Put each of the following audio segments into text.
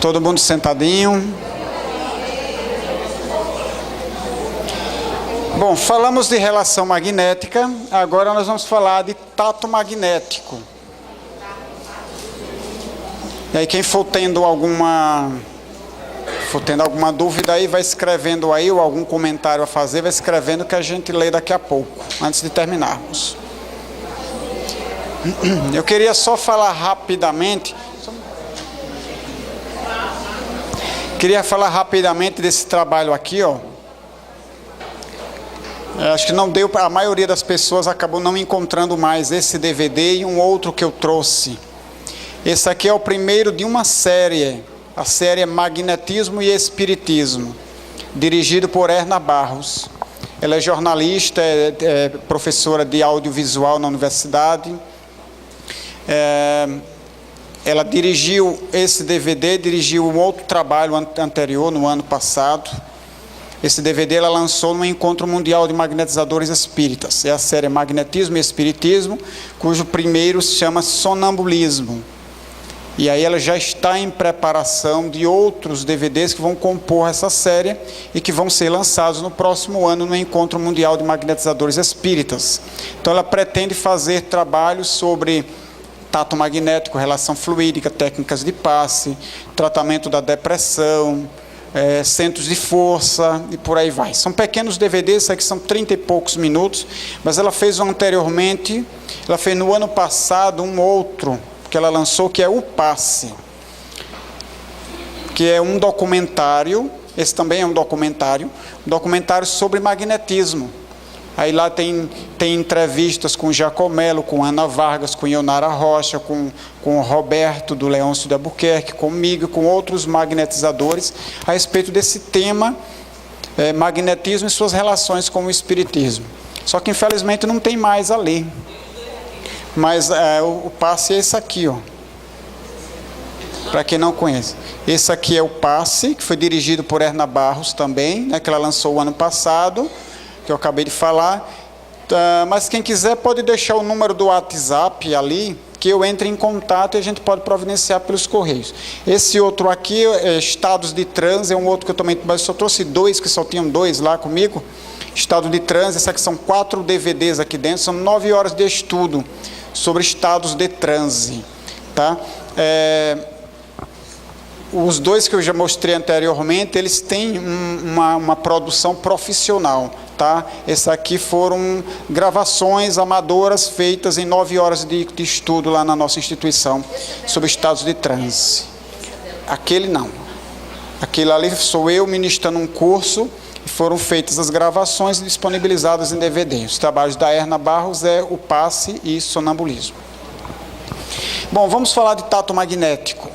Todo mundo sentadinho. Bom, falamos de relação magnética, agora nós vamos falar de tato magnético. E aí quem for tendo alguma dúvida aí, vai escrevendo aí, ou algum comentário a fazer, vai escrevendo que a gente lê daqui a pouco, antes de terminarmos. Eu queria só falar rapidamente... desse trabalho aqui, ó. Acho que não deu para a maioria das pessoas, acabou não encontrando mais esse DVD e um outro que eu trouxe. Esse aqui é o primeiro de uma série, a série Magnetismo e Espiritismo, dirigido por Erna Barros. Ela é jornalista, é professora de audiovisual na universidade. Ela dirigiu esse DVD, dirigiu um outro trabalho anterior, no ano passado. Esse DVD ela lançou no Encontro Mundial de Magnetizadores Espíritas. É a série Magnetismo e Espiritismo, cujo primeiro se chama Sonambulismo. E aí ela já está em preparação de outros DVDs que vão compor essa série e que vão ser lançados no próximo ano no Encontro Mundial de Magnetizadores Espíritas. Então ela pretende fazer trabalhos sobre tato magnético, relação fluídica, técnicas de passe, tratamento da depressão, centros de força e por aí vai. São pequenos DVDs, isso aqui são 30 e poucos minutos, mas ela fez um anteriormente, ela fez no ano passado um outro que ela lançou, que é o Passe, que é um documentário, esse também é um documentário sobre magnetismo. Aí lá tem entrevistas com Jacomelo, com Ana Vargas, com Ionara Rocha, com o Roberto do Leôncio de Albuquerque, comigo, com outros magnetizadores, a respeito desse tema, magnetismo e suas relações com o espiritismo. Só que infelizmente não tem mais ali. Mas o passe é esse aqui, ó. Para quem não conhece. Esse aqui é o Passe, que foi dirigido por Erna Barros também, né, que ela lançou o ano passado, que eu acabei de falar, mas quem quiser pode deixar o número do WhatsApp ali, que eu entre em contato e a gente pode providenciar pelos correios. Esse outro aqui, Estados de Transe, é um outro que eu também, mas eu só trouxe dois, que só tinham dois lá comigo. Estado de Transe, esse aqui são 4 DVDs aqui dentro, são 9 horas de estudo sobre estados de transe, tá? Os dois que eu já mostrei anteriormente, eles têm uma produção profissional, tá? Esse aqui foram gravações amadoras feitas em 9 horas de estudo lá na nossa instituição sobre estados de transe. Aquele não. Aquele ali sou eu ministrando um curso e foram feitas as gravações e disponibilizadas em DVD. Os trabalhos da Erna Barros é o Passe e Sonambulismo. Bom, vamos falar de tato magnético.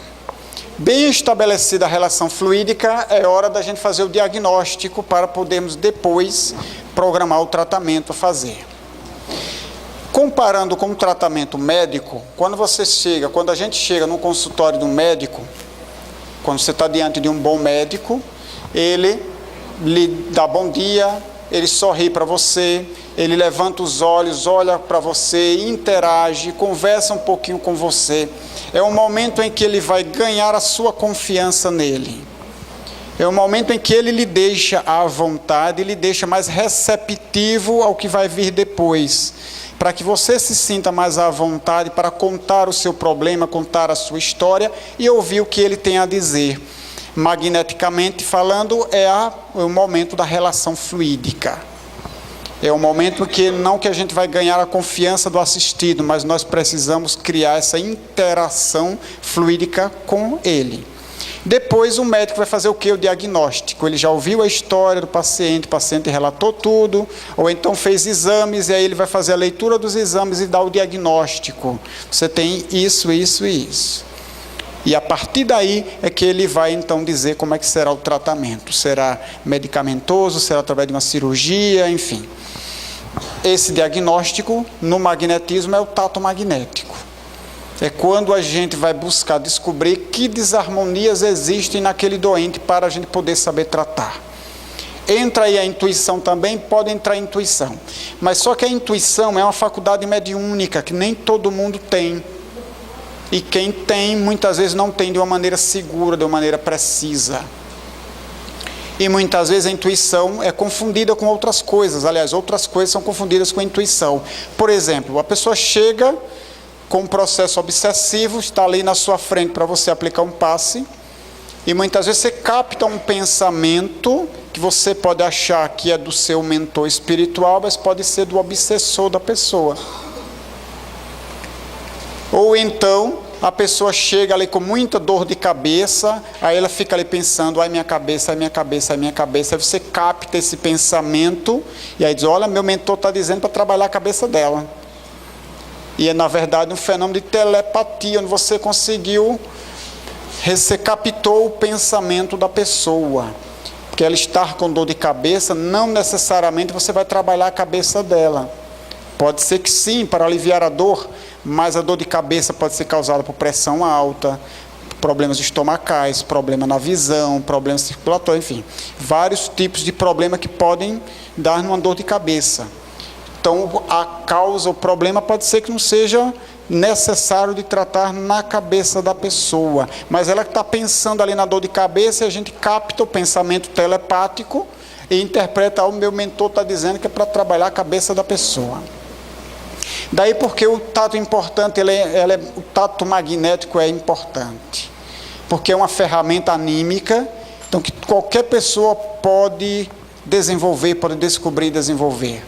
Bem estabelecida a relação fluídica, é hora da gente fazer o diagnóstico para podermos depois programar o tratamento a fazer. Comparando com o tratamento médico, quando a gente chega no consultório de um médico, quando você está diante de um bom médico, ele lhe dá bom dia, ele sorri para você, ele levanta os olhos, olha para você, interage, conversa um pouquinho com você. É um momento em que ele vai ganhar a sua confiança nele. É um momento em que ele lhe deixa à vontade, lhe deixa mais receptivo ao que vai vir depois, para que você se sinta mais à vontade para contar o seu problema, contar a sua história e ouvir o que ele tem a dizer. Magneticamente falando, é o momento da relação fluídica. É o momento que não que a gente vai ganhar a confiança do assistido, mas nós precisamos criar essa interação fluídica com ele. Depois o médico vai fazer o quê? O diagnóstico. Ele já ouviu a história do paciente, o paciente relatou tudo, ou então fez exames, e aí ele vai fazer a leitura dos exames e dar o diagnóstico. Você tem isso, isso e isso. E a partir daí é que ele vai então dizer como é que será o tratamento. Será medicamentoso, será através de uma cirurgia, enfim. Esse diagnóstico no magnetismo é o tato magnético. É quando a gente vai buscar descobrir que desarmonias existem naquele doente para a gente poder saber tratar. Entra aí a intuição também, pode entrar a intuição. Mas só que a intuição é uma faculdade mediúnica que nem todo mundo tem. E quem tem, muitas vezes não tem de uma maneira segura, de uma maneira precisa. E muitas vezes a intuição é confundida com outras coisas. Aliás, outras coisas são confundidas com a intuição. Por exemplo, a pessoa chega com um processo obsessivo, está ali na sua frente para você aplicar um passe, e muitas vezes você capta um pensamento que você pode achar que é do seu mentor espiritual, mas pode ser do obsessor da pessoa. Ou então, a pessoa chega ali com muita dor de cabeça, aí ela fica ali pensando, ai minha cabeça, ai minha cabeça, ai minha cabeça. Aí você capta esse pensamento, e aí diz, olha, meu mentor está dizendo para trabalhar a cabeça dela. E é na verdade um fenômeno de telepatia, onde você conseguiu, você captou o pensamento da pessoa. Porque ela estar com dor de cabeça, não necessariamente você vai trabalhar a cabeça dela. Pode ser que sim, para aliviar a dor, mas a dor de cabeça pode ser causada por pressão alta, problemas estomacais, problema na visão, problema circulatório, enfim. Vários tipos de problema que podem dar numa dor de cabeça. Então, a causa, o problema pode ser que não seja necessário de tratar na cabeça da pessoa, mas ela está pensando ali na dor de cabeça e a gente capta o pensamento telepático e interpreta, o meu mentor está dizendo que é para trabalhar a cabeça da pessoa. Daí porque o tato importante, o tato magnético é importante, porque é uma ferramenta anímica, então que qualquer pessoa pode desenvolver, pode descobrir e desenvolver.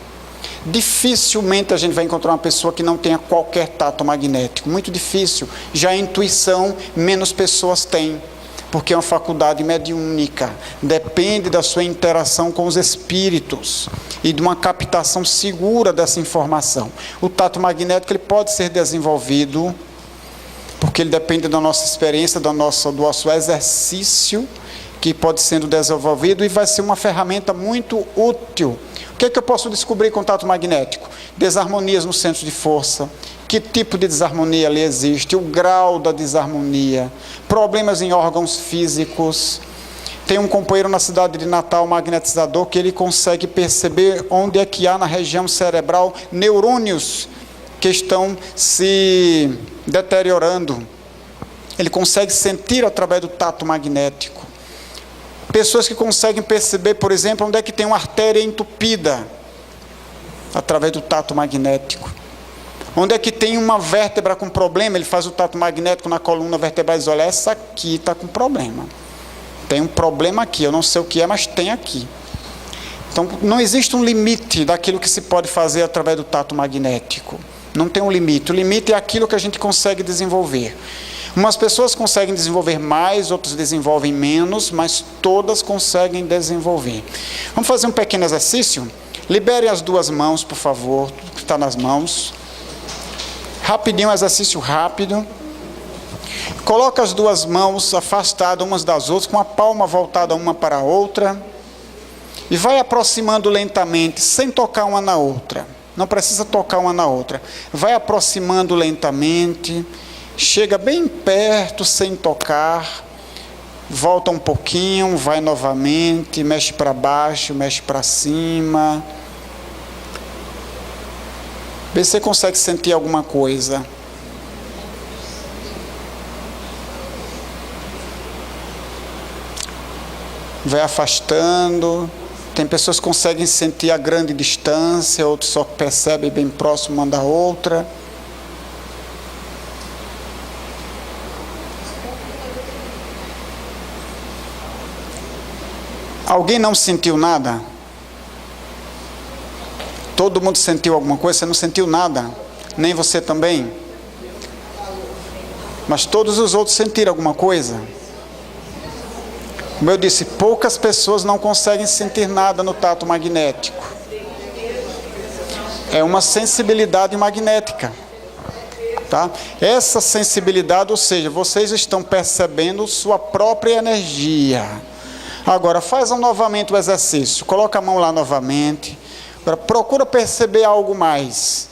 Dificilmente a gente vai encontrar uma pessoa que não tenha qualquer tato magnético, muito difícil. Já a intuição, menos pessoas têm, porque é uma faculdade mediúnica, depende da sua interação com os espíritos e de uma captação segura dessa informação. O tato magnético ele pode ser desenvolvido, porque ele depende da nossa experiência, do nosso exercício, que pode sendo desenvolvido e vai ser uma ferramenta muito útil. O que é que eu posso descobrir com o tato magnético? Desarmonias no centro de força. Que tipo de desarmonia ali existe? O grau da desarmonia. Problemas em órgãos físicos. Tem um companheiro na cidade de Natal, magnetizador, que ele consegue perceber onde é que há na região cerebral neurônios que estão se deteriorando. Ele consegue sentir através do tato magnético. Pessoas que conseguem perceber, por exemplo, onde é que tem uma artéria entupida, através do tato magnético. Onde é que tem uma vértebra com problema, ele faz o tato magnético na coluna vertebral e diz, olha, essa aqui está com problema. Tem um problema aqui, eu não sei o que é, mas tem aqui. Então, não existe um limite daquilo que se pode fazer através do tato magnético. Não tem um limite. O limite é aquilo que a gente consegue desenvolver. Umas pessoas conseguem desenvolver mais, outras desenvolvem menos, mas todas conseguem desenvolver. Vamos fazer um pequeno exercício? Libere as duas mãos, por favor, tudo que está nas mãos. Rapidinho, um exercício rápido. Coloca as duas mãos afastadas umas das outras, com a palma voltada uma para a outra. E vai aproximando lentamente, sem tocar uma na outra. Não precisa tocar uma na outra. Vai aproximando lentamente. Chega bem perto, sem tocar, volta um pouquinho, vai novamente, mexe para baixo, mexe para cima. Vê se você consegue sentir alguma coisa. Vai afastando. Tem pessoas que conseguem sentir a grande distância, outros só percebem bem próximo uma da outra. Alguém não sentiu nada? Todo mundo sentiu alguma coisa? Você não sentiu nada? Nem você também? Mas todos os outros sentiram alguma coisa? Como eu disse, poucas pessoas não conseguem sentir nada no tato magnético. É uma sensibilidade magnética. Tá? Essa sensibilidade, ou seja, vocês estão percebendo sua própria energia. Agora, façam novamente o exercício. Coloca a mão lá novamente. Agora, procura perceber algo mais.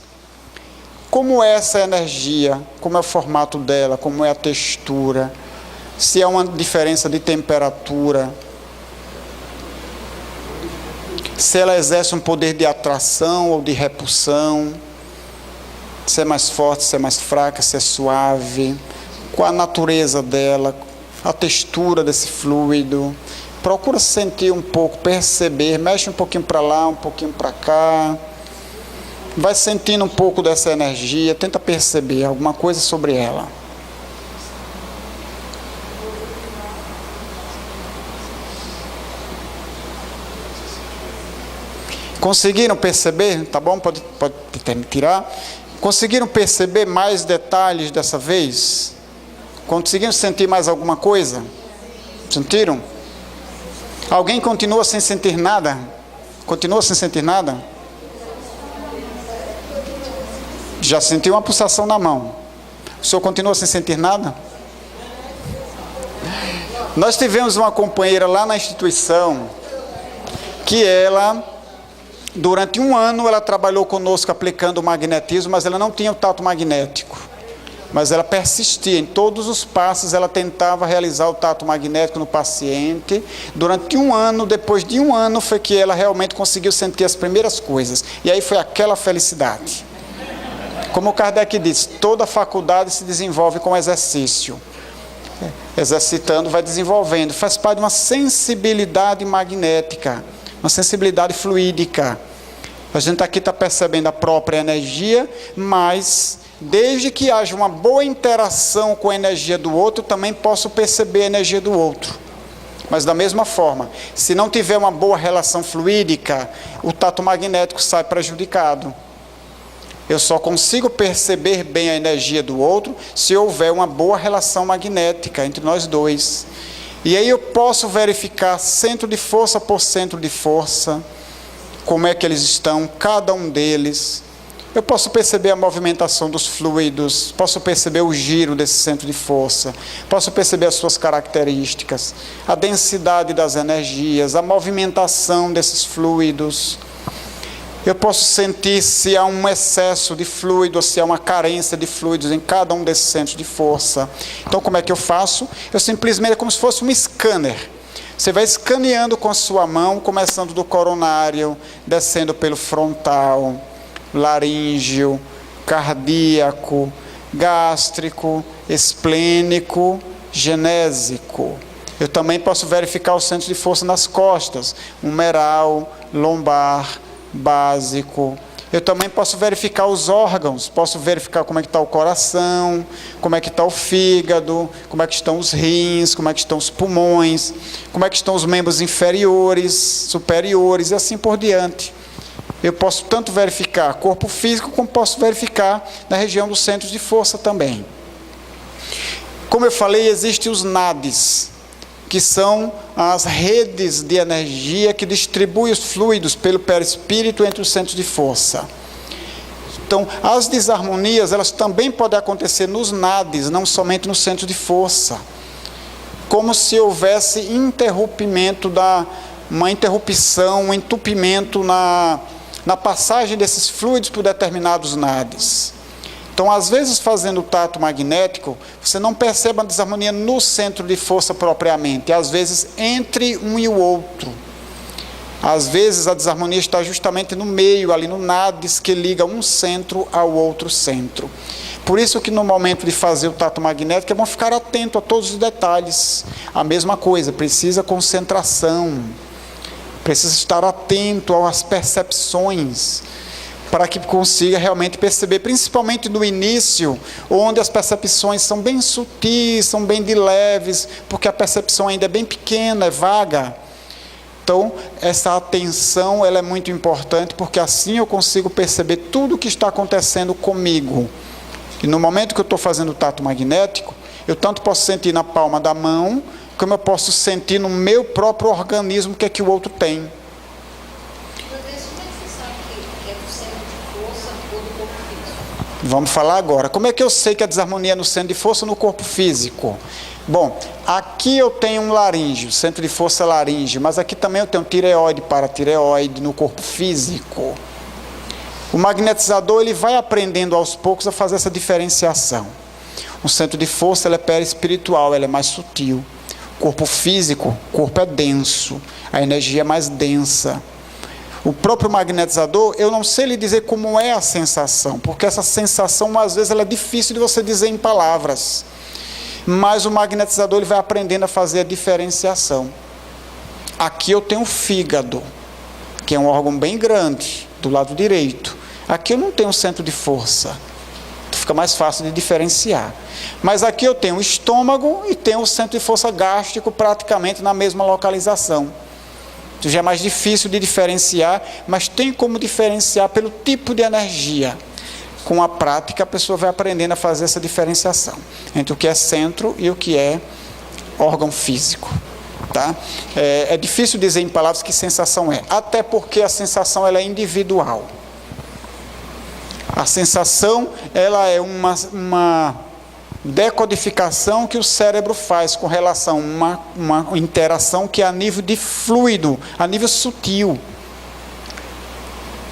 Como é essa energia? Como é o formato dela? Como é a textura? Se há uma diferença de temperatura? Se ela exerce um poder de atração ou de repulsão? Se é mais forte, se é mais fraca, se é suave? qual a natureza dela, a textura desse fluido. Procura sentir um pouco, perceber, mexe um pouquinho para lá, um pouquinho para cá. Vai sentindo um pouco dessa energia, tenta perceber alguma coisa sobre ela. Conseguiram perceber? Tá bom? Pode tirar. Conseguiram perceber mais detalhes dessa vez? Conseguiram sentir mais alguma coisa? Sentiram? Alguém continua sem sentir nada? Continua sem sentir nada? Já sentiu uma pulsação na mão. O senhor continua sem sentir nada? Nós tivemos uma companheira lá na instituição que ela, durante um ano, ela trabalhou conosco aplicando o magnetismo, mas ela não tinha o tato magnético. Mas ela persistia em todos os passos, ela tentava realizar o tato magnético no paciente. Durante um ano, depois de um ano, foi que ela realmente conseguiu sentir as primeiras coisas. E aí foi aquela felicidade. Como o Kardec disse, toda faculdade se desenvolve com exercício. Exercitando, vai desenvolvendo. Faz parte de uma sensibilidade magnética, uma sensibilidade fluídica. A gente aqui está percebendo a própria energia, mas desde que haja uma boa interação com a energia do outro, também posso perceber a energia do outro. Mas da mesma forma, se não tiver uma boa relação fluídica, o tato magnético sai prejudicado. Eu só consigo perceber bem a energia do outro se houver uma boa relação magnética entre nós dois. E aí eu posso verificar centro de força por centro de força, como é que eles estão, cada um deles. Eu posso perceber a movimentação dos fluidos, posso perceber o giro desse centro de força, posso perceber as suas características, a densidade das energias, a movimentação desses fluidos. Eu posso sentir se há um excesso de fluido, ou se há uma carência de fluidos em cada um desses centros de força. Então, como é que eu faço? Eu simplesmente, é como se fosse um scanner. Você vai escaneando com a sua mão, começando do coronário, descendo pelo frontal, laríngeo, cardíaco, gástrico, esplênico, genésico. Eu também posso verificar os centros de força nas costas, humeral, lombar, básico. Eu também posso verificar os órgãos, posso verificar como é que está o coração, como é que está o fígado, como é que estão os rins, como é que estão os pulmões, como é que estão os membros inferiores, superiores e assim por diante. Eu posso tanto verificar corpo físico, como posso verificar na região dos centros de força também. Como eu falei, existem os NADs, que são as redes de energia que distribuem os fluidos pelo perispírito entre os centros de força. Então, as desarmonias, elas também podem acontecer nos NADs, não somente no centro de força. Como se houvesse uma interrupção, um entupimento na passagem desses fluidos por determinados NADs. Então, às vezes, fazendo o tato magnético, você não percebe a desarmonia no centro de força propriamente, às vezes entre um e o outro. Às vezes, a desarmonia está justamente no meio, ali no NADs, que liga um centro ao outro centro. Por isso que no momento de fazer o tato magnético, é bom ficar atento a todos os detalhes. A mesma coisa, precisa concentração, precisa estar atento às percepções, para que consiga realmente perceber, principalmente no início, onde as percepções são bem sutis, são bem de leves, porque a percepção ainda é bem pequena, é vaga. Então, essa atenção ela é muito importante, porque assim eu consigo perceber tudo o que está acontecendo comigo. E no momento que eu estou fazendo o tato magnético, eu tanto posso sentir na palma da mão, como eu posso sentir no meu próprio organismo o que é que o outro tem. Vamos falar agora. Como é que eu sei que a desarmonia é no centro de força ou no corpo físico? Bom, aqui eu tenho um laríngeo, centro de força laríngeo, mas aqui também eu tenho tireoide, paratireoide no corpo físico. O magnetizador ele vai aprendendo aos poucos a fazer essa diferenciação. O centro de força ele é perispiritual, ele é mais sutil. O corpo físico, o corpo é denso, a energia é mais densa. O próprio magnetizador, eu não sei lhe dizer como é a sensação, porque essa sensação, às vezes, ela é difícil de você dizer em palavras. mas o magnetizador ele vai aprendendo a fazer a diferenciação. Aqui eu tenho o fígado, que é um órgão bem grande, do lado direito. Aqui eu não tenho centro de força, fica mais fácil de diferenciar. Mas aqui eu tenho o estômago e tenho o centro de força gástrico praticamente na mesma localização. Isso já é mais difícil de diferenciar, mas tem como diferenciar pelo tipo de energia. Com a prática a pessoa vai aprendendo a fazer essa diferenciação entre o que é centro e o que é órgão físico. Tá? É difícil dizer em palavras que sensação é, até porque a sensação ela é individual. A sensação ela é uma decodificação que o cérebro faz com relação a uma interação que é a nível de fluido, a nível sutil.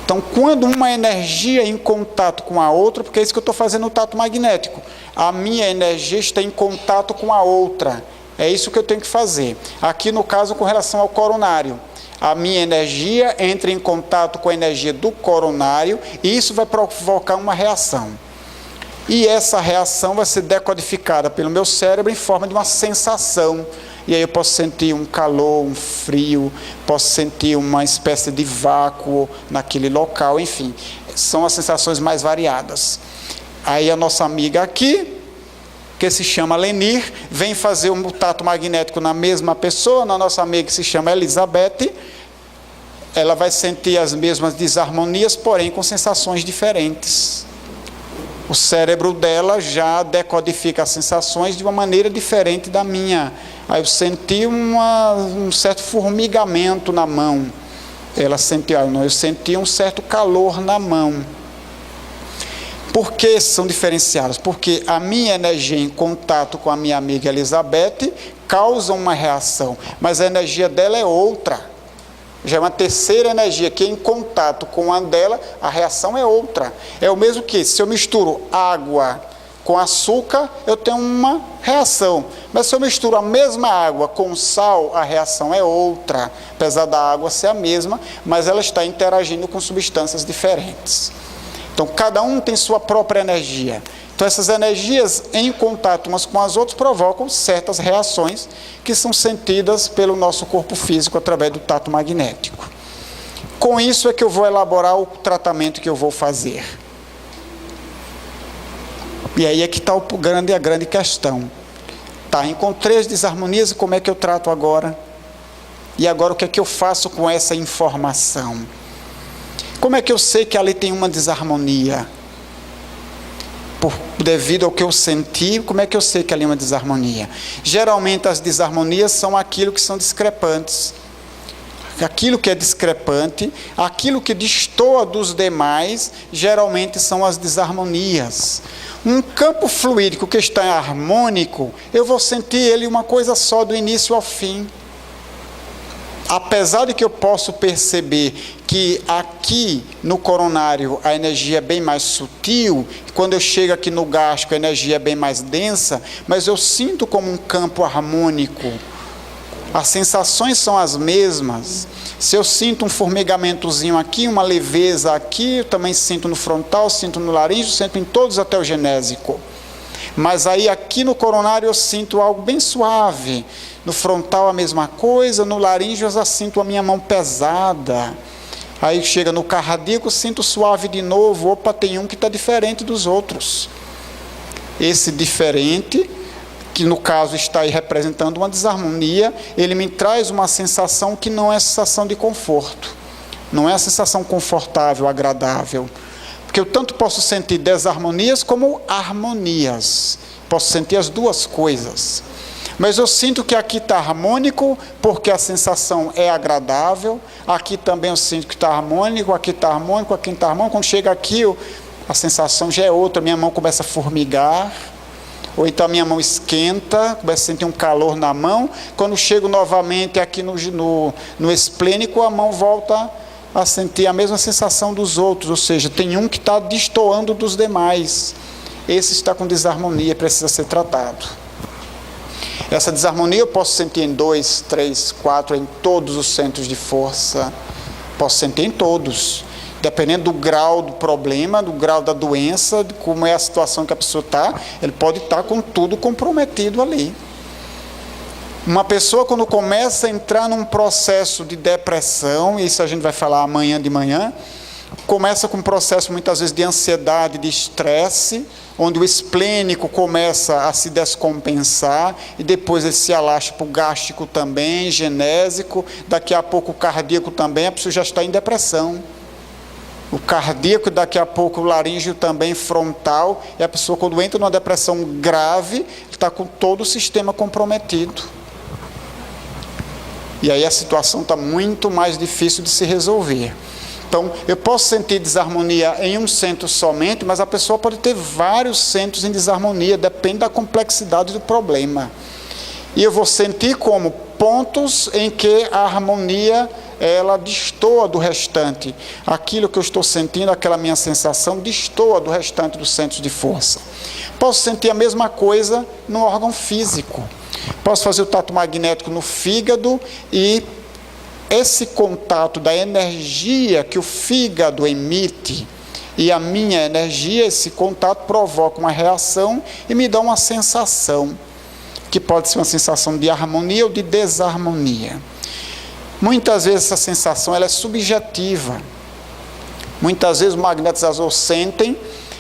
Então, quando uma energia é em contato com a outra, porque é isso que eu estou fazendo no tato magnético, a minha energia está em contato com a outra, é isso que eu tenho que fazer. Aqui no caso com relação ao coronário, a minha energia entra em contato com a energia do coronário e isso vai provocar uma reação. E essa reação vai ser decodificada pelo meu cérebro em forma de uma sensação. E aí eu posso sentir um calor, um frio, posso sentir uma espécie de vácuo naquele local, enfim. São as sensações mais variadas. Aí a nossa amiga aqui, que se chama Lenir, vem fazer um tato magnético na mesma pessoa, na nossa amiga que se chama Elizabeth. Ela vai sentir as mesmas desarmonias, porém com sensações diferentes. O cérebro dela já decodifica as sensações de uma maneira diferente da minha. Aí eu senti um certo formigamento na mão. Ela sentiu, eu senti um certo calor na mão. Por que são diferenciados? Porque a minha energia em contato com a minha amiga Elizabeth causa uma reação, mas a energia dela é outra. Já é uma terceira energia que em contato com a dela, a reação é outra. É o mesmo que se eu misturo água com açúcar, eu tenho uma reação. Mas se eu misturo a mesma água com sal, a reação é outra. Apesar da água ser a mesma, mas ela está interagindo com substâncias diferentes. Então, cada um tem sua própria energia. Então, essas energias em contato umas com as outras provocam certas reações que são sentidas pelo nosso corpo físico através do tato magnético. Com isso é que eu vou elaborar o tratamento que eu vou fazer. E aí é que está a grande questão. Tá, encontrei as desarmonias e como é que eu trato agora? E agora o que é que eu faço com essa informação? Como é que eu sei que ali tem uma desarmonia? Devido ao que eu senti, como é que eu sei que ali é uma desarmonia? Geralmente as desarmonias são aquilo que são discrepantes. Aquilo que é discrepante, aquilo que destoa dos demais, geralmente são as desarmonias. Um campo fluídico que está harmônico, eu vou sentir ele uma coisa só do início ao fim. Apesar de que eu posso perceber que aqui no coronário a energia é bem mais sutil, quando eu chego aqui no gástrico a energia é bem mais densa, mas eu sinto como um campo harmônico. As sensações são as mesmas. Se eu sinto um formigamentozinho aqui, uma leveza aqui, eu também sinto no frontal, sinto no laríngeo, sinto em todos até o genésico. Mas aí aqui no coronário eu sinto algo bem suave. No frontal a mesma coisa, no laríngeo eu já sinto a minha mão pesada. Aí chega no cardíaco, sinto suave de novo. Opa, tem um que está diferente dos outros. Esse diferente, que no caso está aí representando uma desarmonia, ele me traz uma sensação que não é sensação de conforto. Não é a sensação confortável, agradável. Porque eu tanto posso sentir desarmonias como harmonias. Posso sentir as duas coisas. Mas eu sinto que aqui está harmônico, porque a sensação é agradável. Aqui também eu sinto que está harmônico, aqui está harmônico, aqui está harmônico. Quando chega aqui, a sensação já é outra. Minha mão começa a formigar. Ou então a minha mão esquenta, começa a sentir um calor na mão. Quando chego novamente aqui no esplênico, a mão volta a sentir a mesma sensação dos outros, ou seja, tem um que está destoando dos demais. Esse está com desarmonia, precisa ser tratado. Essa desarmonia eu posso sentir em 2, 3, 4, em todos os centros de força. Posso sentir em todos. Dependendo do grau do problema, do grau da doença, de como é a situação que a pessoa está, ele pode estar com tudo comprometido ali. Uma pessoa, quando começa a entrar num processo de depressão, isso a gente vai falar amanhã de manhã, começa com um processo muitas vezes de ansiedade, de estresse, onde o esplênico começa a se descompensar e depois ele se alastra para o gástrico também, genésico, daqui a pouco o cardíaco também, a pessoa já está em depressão. O cardíaco, daqui a pouco o laríngeo também, frontal, e a pessoa quando entra numa depressão grave, está com todo o sistema comprometido. E aí a situação está muito mais difícil de se resolver. Então, eu posso sentir desarmonia em um centro somente, mas a pessoa pode ter vários centros em desarmonia, depende da complexidade do problema. E eu vou sentir como pontos em que a harmonia, ela destoa do restante. Aquilo que eu estou sentindo, aquela minha sensação, destoa do restante dos centros de força. Posso sentir a mesma coisa no órgão físico. Posso fazer o tato magnético no fígado e esse contato da energia que o fígado emite e a minha energia, esse contato provoca uma reação e me dá uma sensação, que pode ser uma sensação de harmonia ou de desarmonia. Muitas vezes essa sensação ela é subjetiva. Muitas vezes os magnetizadores sentem.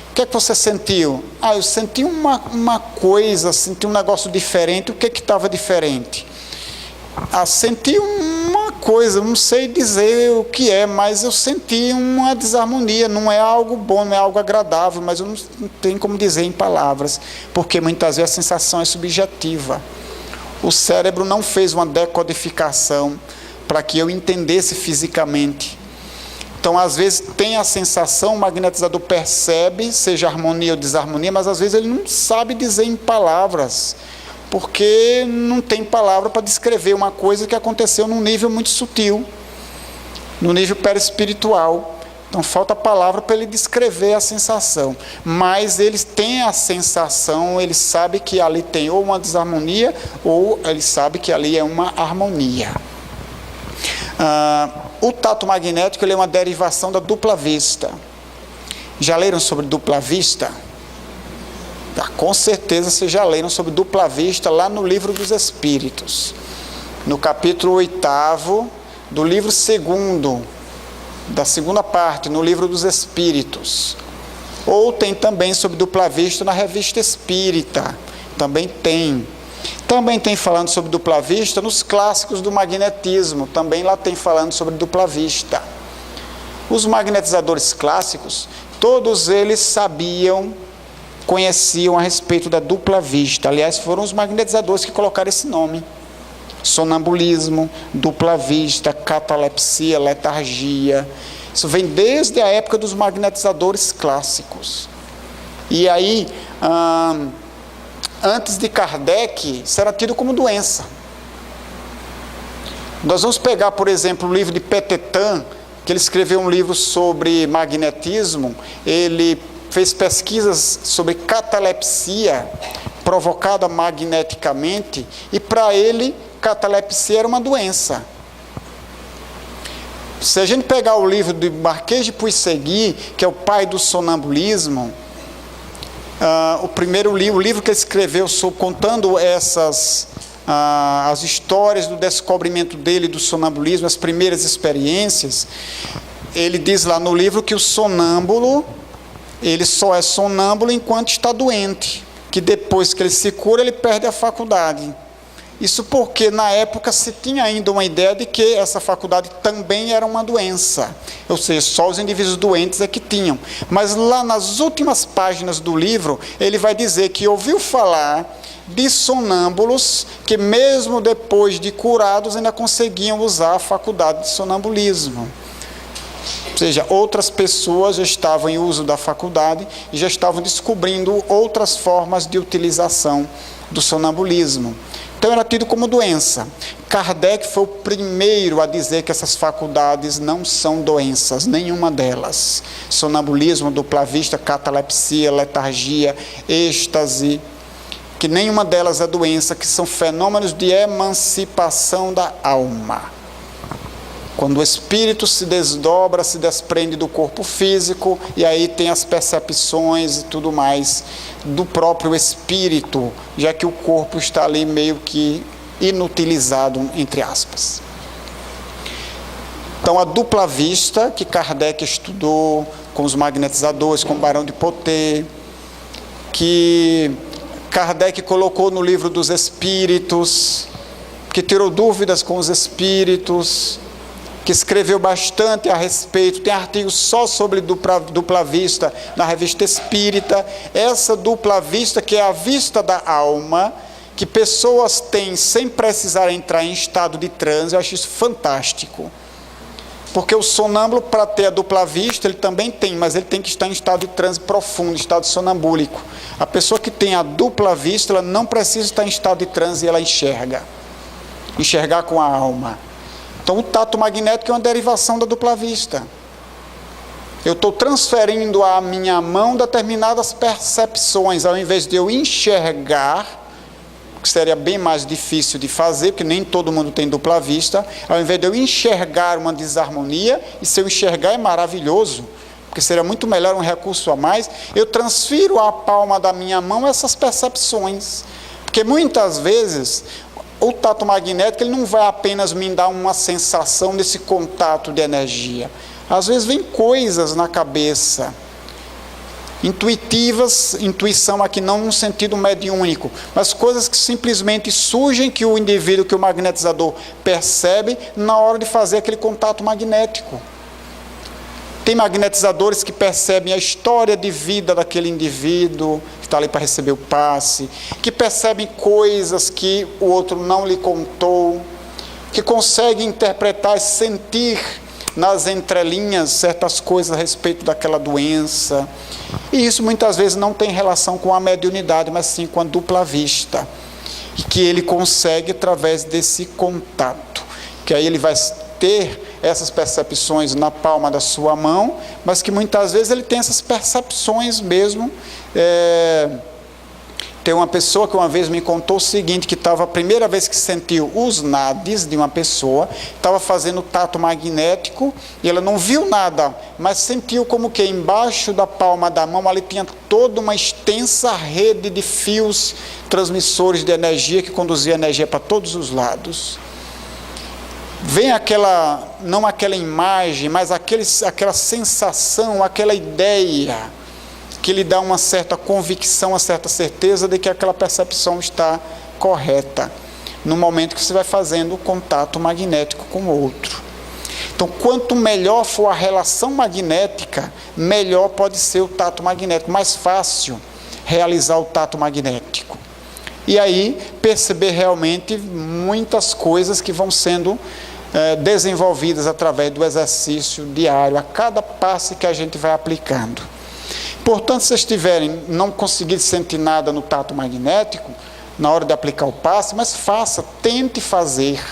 O que é que você sentiu? Eu senti uma coisa, senti um negócio diferente. O que estava diferente? Senti uma coisa, não sei dizer o que é, mas eu senti uma desarmonia. Não é algo bom, não é algo agradável, mas eu não tenho como dizer em palavras, porque muitas vezes a sensação é subjetiva. O cérebro não fez uma decodificação para que eu entendesse fisicamente. Então, às vezes, tem a sensação, o magnetizador percebe, seja harmonia ou desarmonia, mas às vezes ele não sabe dizer em palavras, porque não tem palavra para descrever uma coisa que aconteceu num nível muito sutil, no nível perispiritual. Então, falta palavra para ele descrever a sensação. Mas eles têm a sensação, ele sabe que ali tem ou uma desarmonia, ou ele sabe que ali é uma harmonia. O tato magnético ele é uma derivação da dupla vista. Já leram sobre dupla vista? Com certeza vocês já leram sobre dupla vista lá no Livro dos Espíritos. No capítulo 8º do livro 2º, da segunda parte, no Livro dos Espíritos. Ou tem também sobre dupla vista na Revista Espírita. Também tem. Também tem falando sobre dupla vista nos clássicos do magnetismo, também lá tem falando sobre dupla vista. Os magnetizadores clássicos, todos eles sabiam, conheciam a respeito da dupla vista. Aliás, foram os magnetizadores que colocaram esse nome. Sonambulismo, dupla vista, catalepsia, letargia. Isso vem desde a época dos magnetizadores clássicos. E aí, antes de Kardec, isso era tido como doença. Nós vamos pegar, por exemplo, o livro de Petetan, que ele escreveu um livro sobre magnetismo. Ele fez pesquisas sobre catalepsia provocada magneticamente, e para ele, catalepsia era uma doença. Se a gente pegar o livro do Marquês de Puisegui, que é o pai do sonambulismo, o livro que ele escreveu contando as histórias do descobrimento dele do sonambulismo, as primeiras experiências, ele diz lá no livro que o sonâmbulo, ele só é sonâmbulo enquanto está doente, que depois que ele se cura, ele perde a faculdade. Isso porque na época se tinha ainda uma ideia de que essa faculdade também era uma doença, ou seja, só os indivíduos doentes é que tinham. Mas lá nas últimas páginas do livro, ele vai dizer que ouviu falar de sonâmbulos que mesmo depois de curados ainda conseguiam usar a faculdade de sonambulismo. Ou seja, outras pessoas já estavam em uso da faculdade e já estavam descobrindo outras formas de utilização do sonambulismo. Então era tido como doença. Kardec foi o primeiro a dizer que essas faculdades não são doenças, nenhuma delas. Sonambulismo, dupla vista, catalepsia, letargia, êxtase, que nenhuma delas é doença, que são fenômenos de emancipação da alma. Quando o espírito se desdobra, se desprende do corpo físico, e aí tem as percepções e tudo mais do próprio espírito, já que o corpo está ali meio que inutilizado, entre aspas. Então, a dupla vista que Kardec estudou com os magnetizadores, com o Barão de Poté, que Kardec colocou no livro dos Espíritos, que tirou dúvidas com os Espíritos, que escreveu bastante a respeito, tem artigos só sobre dupla vista na Revista Espírita. Essa dupla vista, que é a vista da alma, que pessoas têm sem precisar entrar em estado de transe, eu acho isso fantástico. Porque o sonâmbulo, para ter a dupla vista, ele também tem, mas ele tem que estar em estado de transe profundo, estado sonambúlico. A pessoa que tem a dupla vista, ela não precisa estar em estado de transe e ela enxerga. Enxergar com a alma. Então, o tato magnético é uma derivação da dupla vista. Eu estou transferindo à minha mão determinadas percepções, ao invés de eu enxergar, que seria bem mais difícil de fazer, porque nem todo mundo tem dupla vista, ao invés de eu enxergar uma desarmonia, e se eu enxergar é maravilhoso, porque seria muito melhor, um recurso a mais, eu transfiro à palma da minha mão essas percepções. Porque muitas vezes o tato magnético ele não vai apenas me dar uma sensação desse contato de energia. Às vezes vem coisas na cabeça, intuitivas, intuição aqui não no sentido mediúnico, mas coisas que simplesmente surgem, que o indivíduo, que o magnetizador percebe na hora de fazer aquele contato magnético. Tem magnetizadores que percebem a história de vida daquele indivíduo que está ali para receber o passe, que percebem coisas que o outro não lhe contou, que conseguem interpretar e sentir nas entrelinhas certas coisas a respeito daquela doença. E isso muitas vezes não tem relação com a mediunidade, mas sim com a dupla vista, que ele consegue através desse contato, que aí ele vai ter essas percepções na palma da sua mão, mas que muitas vezes ele tem essas percepções mesmo. Tem uma pessoa que uma vez me contou o seguinte, que estava a primeira vez que sentiu os nadis de uma pessoa, estava fazendo tato magnético, e ela não viu nada, mas sentiu como que embaixo da palma da mão ali tinha toda uma extensa rede de fios transmissores de energia, que conduzia energia para todos os lados. Vem aquela, não aquela imagem, mas aquela sensação, aquela ideia, que lhe dá uma certa convicção, uma certa certeza de que aquela percepção está correta, no momento que você vai fazendo o contato magnético com o outro. Então, quanto melhor for a relação magnética, melhor pode ser o tato magnético, mais fácil realizar o tato magnético. E aí, perceber realmente muitas coisas que vão sendo desenvolvidas através do exercício diário, a cada passe que a gente vai aplicando. Portanto, se vocês não conseguirem sentir nada no tato magnético, na hora de aplicar o passe, mas faça, tente fazer.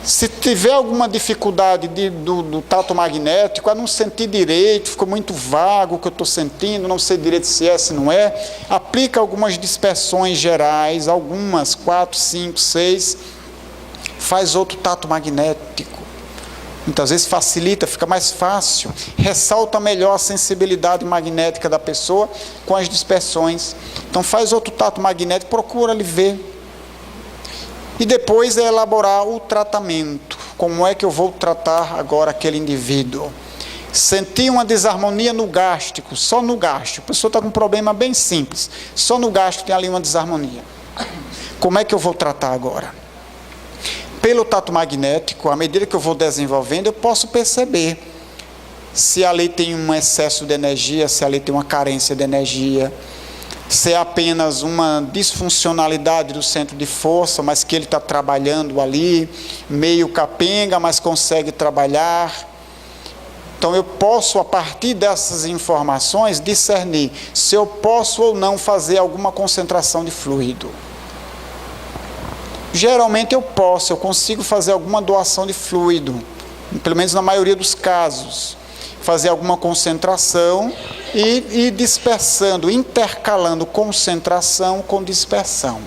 Se tiver alguma dificuldade do tato magnético, a não sentir direito, ficou muito vago o que eu estou sentindo, não sei direito se é, se não é, aplica algumas dispersões gerais, algumas, 4, 5, 6, faz outro tato magnético. Muitas vezes facilita, fica mais fácil, ressalta melhor a sensibilidade magnética da pessoa com as dispersões. Então faz outro tato magnético, procura lhe ver. E depois é elaborar o tratamento. Como é que eu vou tratar agora aquele indivíduo? Senti uma desarmonia no gástrico, só no gástrico. A pessoa está com um problema bem simples, só no gástrico tem ali uma desarmonia. Como é que eu vou tratar agora? Pelo tato magnético, à medida que eu vou desenvolvendo, eu posso perceber se ali tem um excesso de energia, se ali tem uma carência de energia, se é apenas uma disfuncionalidade do centro de força, mas que ele está trabalhando ali, meio capenga, mas consegue trabalhar. Então eu posso, a partir dessas informações, discernir se eu posso ou não fazer alguma concentração de fluido. Geralmente eu consigo fazer alguma doação de fluido, pelo menos na maioria dos casos, fazer alguma concentração e ir dispersando, intercalando concentração com dispersão.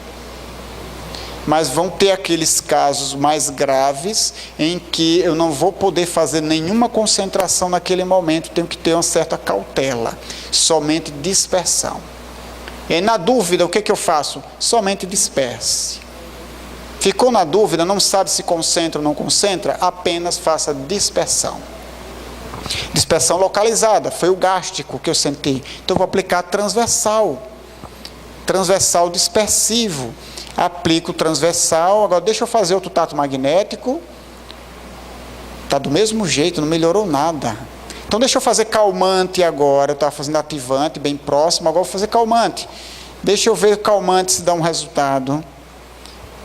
Mas vão ter aqueles casos mais graves em que eu não vou poder fazer nenhuma concentração naquele momento, tenho que ter uma certa cautela, somente dispersão. E na dúvida, o que eu faço? Somente disperse. Ficou na dúvida, não sabe se concentra ou não concentra? Apenas faça dispersão. Dispersão localizada, foi o gástrico que eu senti. Então eu vou aplicar transversal. Transversal dispersivo. Aplico o transversal. Agora deixa eu fazer outro tato magnético. Está do mesmo jeito, não melhorou nada. Então deixa eu fazer calmante agora. Eu estava fazendo ativante bem próximo, agora vou fazer calmante. Deixa eu ver o calmante se dá um resultado.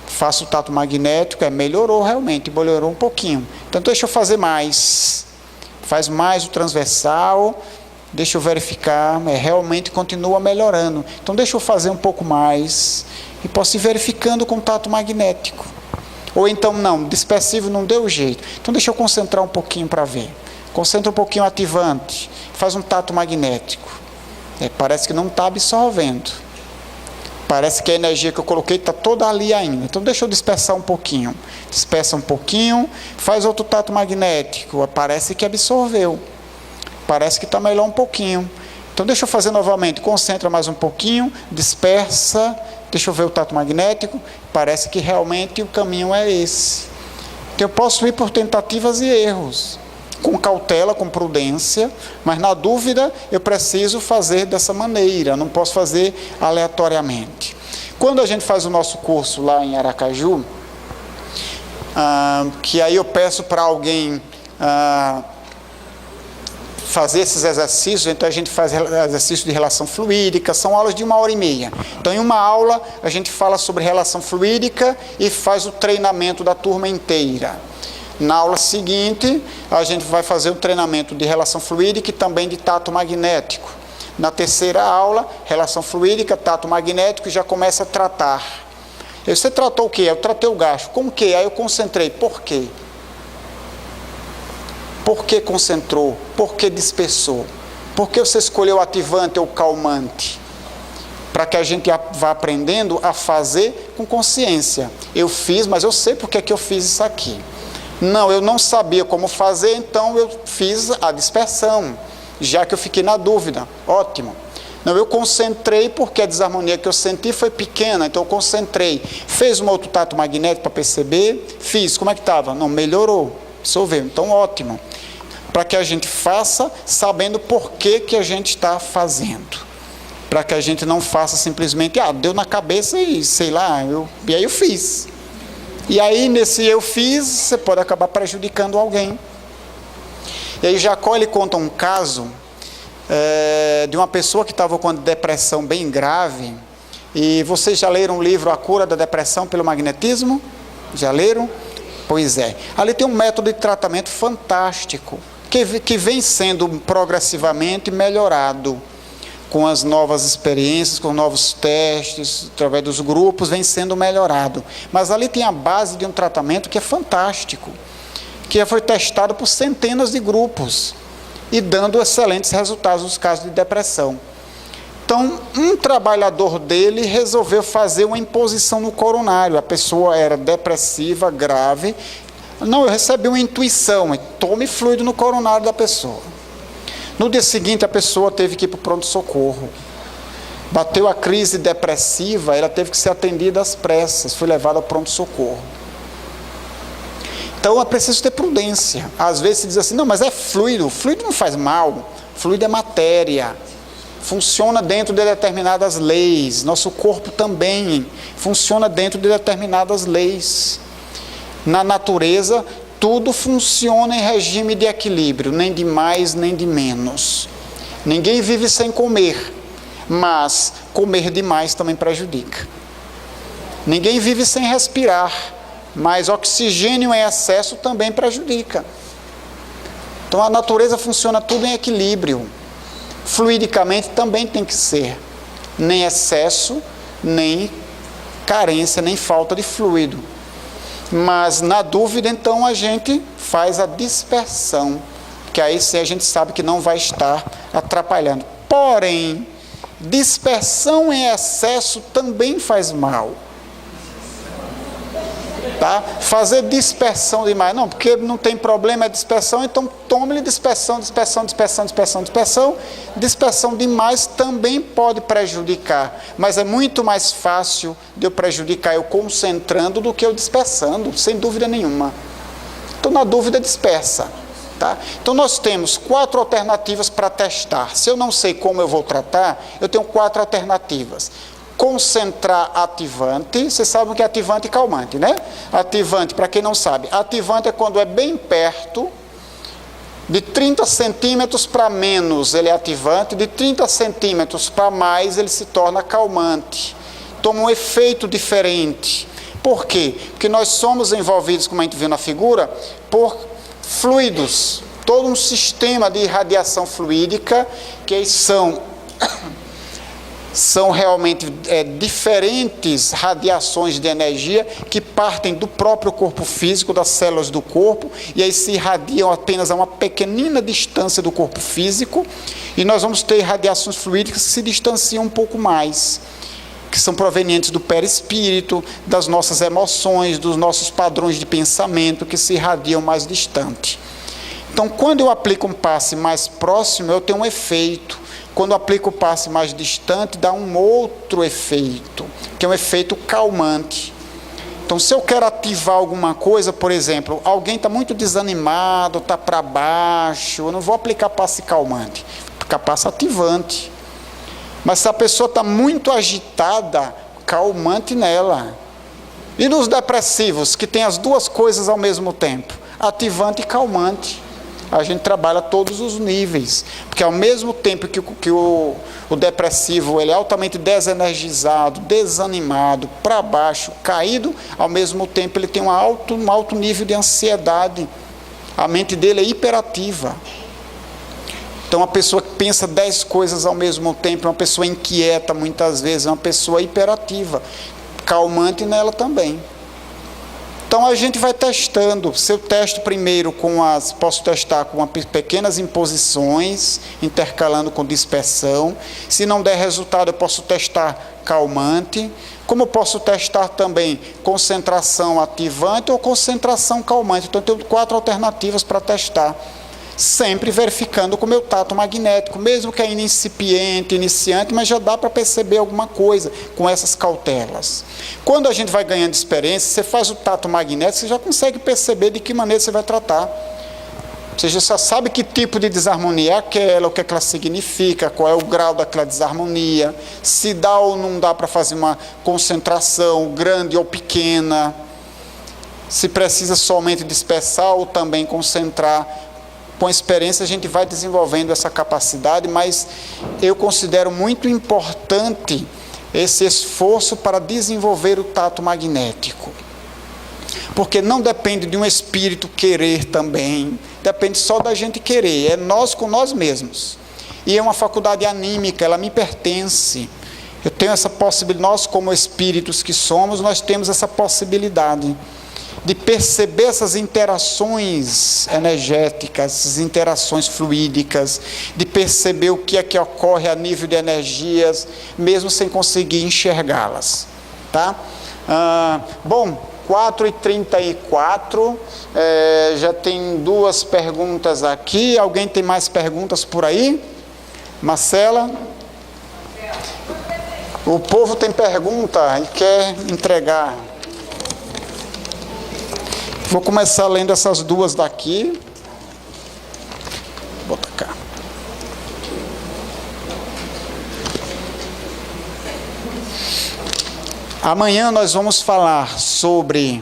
Faço o tato magnético, melhorou realmente, melhorou um pouquinho. Então deixa eu fazer mais. Faz mais o transversal, deixa eu verificar, realmente continua melhorando. Então deixa eu fazer um pouco mais e posso ir verificando com o tato magnético. Ou então não, dispersivo não deu jeito. Então deixa eu concentrar um pouquinho para ver. Concentra um pouquinho ativante, faz um tato magnético. Parece que não está absorvendo. Parece que a energia que eu coloquei está toda ali ainda. Então deixa eu dispersar um pouquinho. Dispersa um pouquinho, faz outro tato magnético. Parece que absorveu. Parece que está melhor um pouquinho. Então deixa eu fazer novamente. Concentra mais um pouquinho, dispersa. Deixa eu ver o tato magnético. Parece que realmente o caminho é esse. Então eu posso ir por tentativas e erros. Com cautela, com prudência, mas na dúvida eu preciso fazer dessa maneira, não posso fazer aleatoriamente. Quando a gente faz o nosso curso lá em Aracaju, que aí eu peço para alguém fazer esses exercícios, então a gente faz exercícios de relação fluídica, são aulas de 1h30. Então em uma aula a gente fala sobre relação fluídica e faz o treinamento da turma inteira. Na aula seguinte, a gente vai fazer um treinamento de relação fluídica e também de tato magnético. Na terceira aula, relação fluídica, tato magnético, e já começa a tratar. Você tratou o quê? Eu tratei o gástrico. Como que? Aí eu concentrei. Por quê? Por que concentrou? Por que dispersou? Por que você escolheu ativante ou calmante? Para que a gente vá aprendendo a fazer com consciência. Eu fiz, mas eu sei por que eu fiz isso aqui. Não, eu não sabia como fazer, então eu fiz a dispersão, já que eu fiquei na dúvida. Ótimo. Não, eu concentrei porque a desarmonia que eu senti foi pequena, então eu concentrei. Fez um outro tato magnético para perceber? Fiz. Como é que estava? Não, melhorou. Absorveu. Então, ótimo. Para que a gente faça sabendo por que a gente está fazendo. Para que a gente não faça simplesmente, deu na cabeça e sei lá, e aí eu fiz. E aí, nesse eu fiz, você pode acabar prejudicando alguém. E aí, Jacó, ele conta um caso de uma pessoa que estava com depressão bem grave. E vocês já leram o livro A Cura da Depressão pelo Magnetismo? Já leram? Pois é. Ali tem um método de tratamento fantástico, que vem sendo progressivamente melhorado. Com as novas experiências, com novos testes, através dos grupos, vem sendo melhorado. Mas ali tem a base de um tratamento que é fantástico, que foi testado por centenas de grupos e dando excelentes resultados nos casos de depressão. Então, um trabalhador dele resolveu fazer uma imposição no coronário. A pessoa era depressiva, grave. Não, eu recebi uma intuição, tome fluido no coronário da pessoa. No dia seguinte, a pessoa teve que ir para o pronto-socorro. Bateu a crise depressiva, ela teve que ser atendida às pressas, foi levada ao pronto-socorro. Então, é preciso ter prudência. Às vezes se diz assim, não, mas é fluido. Fluido não faz mal. Fluido é matéria. Funciona dentro de determinadas leis. Nosso corpo também funciona dentro de determinadas leis. Na natureza, tudo funciona em regime de equilíbrio, nem de mais, nem de menos. Ninguém vive sem comer, mas comer demais também prejudica. Ninguém vive sem respirar, mas oxigênio em excesso também prejudica. Então a natureza funciona tudo em equilíbrio. Fluidicamente também tem que ser. Nem excesso, nem carência, nem falta de fluido. Mas na dúvida, então, a gente faz a dispersão, que aí sim a gente sabe que não vai estar atrapalhando. Porém, dispersão em excesso também faz mal. Tá? Fazer dispersão demais, não, porque não tem problema, é dispersão, então tome-lhe dispersão. Dispersão demais também pode prejudicar, mas é muito mais fácil de eu prejudicar eu concentrando do que eu dispersando, sem dúvida nenhuma. Então, na dúvida, dispersa. Tá? Então, nós temos 4 alternativas para testar. Se eu não sei como eu vou tratar, eu tenho 4 alternativas. Concentrar ativante, vocês sabem o que é ativante e calmante, né? Ativante, para quem não sabe, ativante é quando é bem perto, de 30 centímetros para menos ele é ativante, de 30 centímetros para mais ele se torna calmante. Toma um efeito diferente. Por quê? Porque nós somos envolvidos, como a gente viu na figura, por fluidos, todo um sistema de radiação fluídica, que são realmente diferentes radiações de energia que partem do próprio corpo físico, das células do corpo, e aí se irradiam apenas a uma pequenina distância do corpo físico, e nós vamos ter radiações fluídicas que se distanciam um pouco mais, que são provenientes do perispírito, das nossas emoções, dos nossos padrões de pensamento, que se irradiam mais distante. Então, quando eu aplico um passe mais próximo, eu tenho um efeito. Quando eu aplico o passe mais distante, dá um outro efeito, que é um efeito calmante. Então, se eu quero ativar alguma coisa, por exemplo, alguém está muito desanimado, está para baixo, eu não vou aplicar passe calmante, vou aplicar passe ativante. Mas se a pessoa está muito agitada, calmante nela. E nos depressivos, que tem as duas coisas ao mesmo tempo, ativante e calmante. A gente trabalha todos os níveis, porque ao mesmo tempo que o depressivo ele é altamente desenergizado, desanimado, para baixo, caído, ao mesmo tempo ele tem um alto nível de ansiedade. A mente dele é hiperativa. Então, uma pessoa que pensa 10 coisas ao mesmo tempo, uma pessoa inquieta muitas vezes, uma pessoa hiperativa, calmante nela também. Então, a gente vai testando. Se eu testo primeiro posso testar com pequenas imposições, intercalando com dispersão. Se não der resultado, eu posso testar calmante. Como eu posso testar também concentração ativante ou concentração calmante. Então, eu tenho 4 alternativas para testar. Sempre verificando com o meu tato magnético, mesmo que é iniciante, mas já dá para perceber alguma coisa com essas cautelas. Quando a gente vai ganhando experiência, você faz o tato magnético, você já consegue perceber de que maneira você vai tratar. Você já sabe que tipo de desarmonia é aquela, o que ela significa, qual é o grau daquela desarmonia, se dá ou não dá para fazer uma concentração grande ou pequena, se precisa somente dispersar ou também concentrar. Com a experiência a gente vai desenvolvendo essa capacidade, mas eu considero muito importante esse esforço para desenvolver o tato magnético. Porque não depende de um espírito querer também, depende só da gente querer, é nós com nós mesmos. E é uma faculdade anímica, ela me pertence. Eu tenho essa possibilidade, nós como espíritos que somos, nós temos essa possibilidade de perceber essas interações energéticas, essas interações fluídicas, de perceber o que é que ocorre a nível de energias, mesmo sem conseguir enxergá-las. Tá? Bom, 4h34, já tem 2 perguntas aqui. Alguém tem mais perguntas por aí? Marcela? O povo tem pergunta e quer entregar. Vou começar lendo essas 2 daqui. Vou botar cá. Amanhã nós vamos falar sobre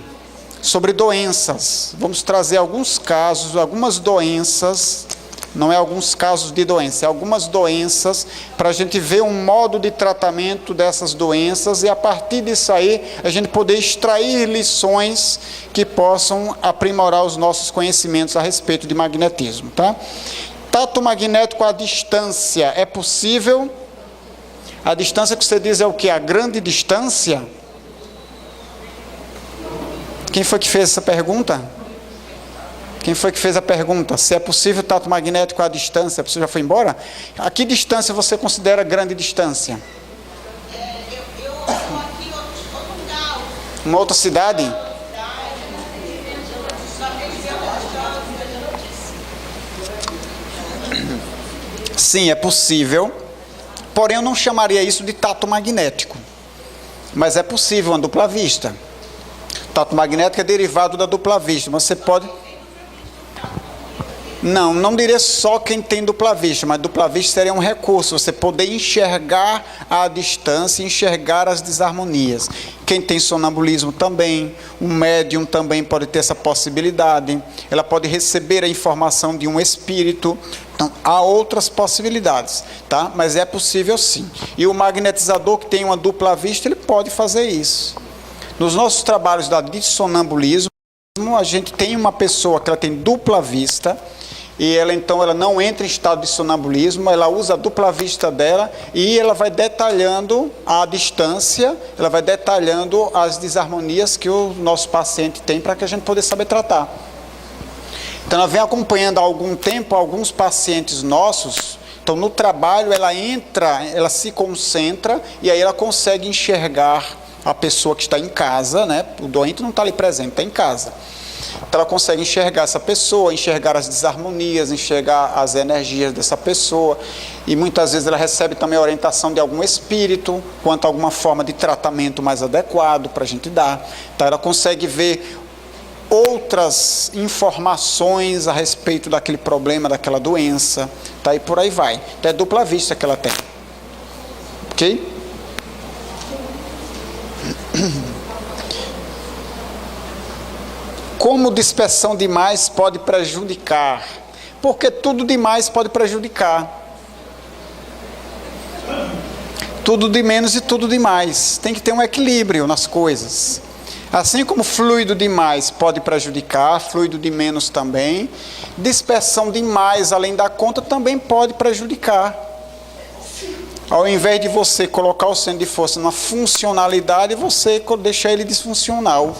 doenças. Vamos trazer alguns casos, algumas doenças. Não é alguns casos de doença, é algumas doenças, para a gente ver um modo de tratamento dessas doenças e a partir disso aí a gente poder extrair lições que possam aprimorar os nossos conhecimentos a respeito de magnetismo. Tá? Tato magnético à distância, é possível? A distância que você diz é o que? A grande distância? Quem foi que fez essa pergunta? Quem foi que fez a pergunta? Se é possível tato magnético à distância? Você já foi embora? A que distância você considera grande distância? Eu estou aqui em outro lugar. Uma outra cidade? Sim, é possível, porém eu não chamaria isso de tato magnético, mas é possível uma dupla vista. Tato magnético é derivado da dupla vista, mas você pode... Não diria só quem tem dupla vista, mas dupla vista seria um recurso, você poder enxergar a distância, enxergar as desarmonias. Quem tem sonambulismo também, um médium também pode ter essa possibilidade, ela pode receber a informação de um espírito, então há outras possibilidades, tá? Mas é possível sim. E o magnetizador que tem uma dupla vista, ele pode fazer isso. Nos nossos trabalhos de sonambulismo, a gente tem uma pessoa que ela tem dupla vista, e ela então ela não entra em estado de sonambulismo, ela usa a dupla vista dela e ela vai detalhando a distância, ela vai detalhando as desarmonias que o nosso paciente tem para que a gente possa saber tratar. Então ela vem acompanhando há algum tempo alguns pacientes nossos. Então no trabalho ela entra, ela se concentra e aí ela consegue enxergar a pessoa que está em casa, né? O doente não está ali presente, está em casa. Então ela consegue enxergar essa pessoa, enxergar as desarmonias, enxergar as energias dessa pessoa, e muitas vezes ela recebe também a orientação de algum espírito quanto a alguma forma de tratamento mais adequado para a gente dar. Então ela consegue ver outras informações a respeito daquele problema, daquela doença, tá? E por aí vai. Então é dupla vista que ela tem. Ok? Como dispersão demais pode prejudicar? Porque tudo demais pode prejudicar. Tudo de menos e tudo demais. Tem que ter um equilíbrio nas coisas. Assim como fluido demais pode prejudicar, fluido de menos também, dispersão demais além da conta também pode prejudicar. Ao invés de você colocar o centro de força na funcionalidade, você deixa ele disfuncional.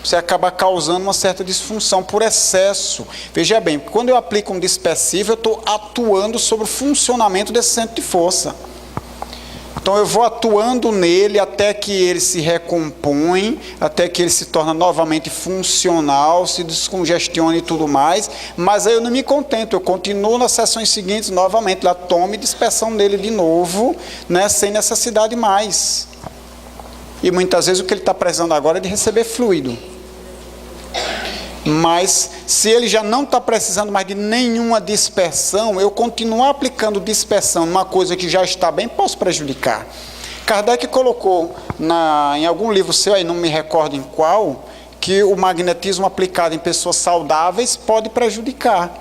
Você acaba causando uma certa disfunção por excesso. Veja bem, quando eu aplico um dispersivo, eu estou atuando sobre o funcionamento desse centro de força. Então eu vou atuando nele até que ele se recompõe, até que ele se torna novamente funcional, se descongestione e tudo mais, mas aí eu não me contento, eu continuo nas sessões seguintes novamente, lá tomo dispersão nele de novo, né, sem necessidade mais. E muitas vezes o que ele está precisando agora é de receber fluido. Mas se ele já não está precisando mais de nenhuma dispersão, eu continuar aplicando dispersão numa coisa que já está bem, posso prejudicar. Kardec colocou em algum livro seu, aí não me recordo em qual, que o magnetismo aplicado em pessoas saudáveis pode prejudicar.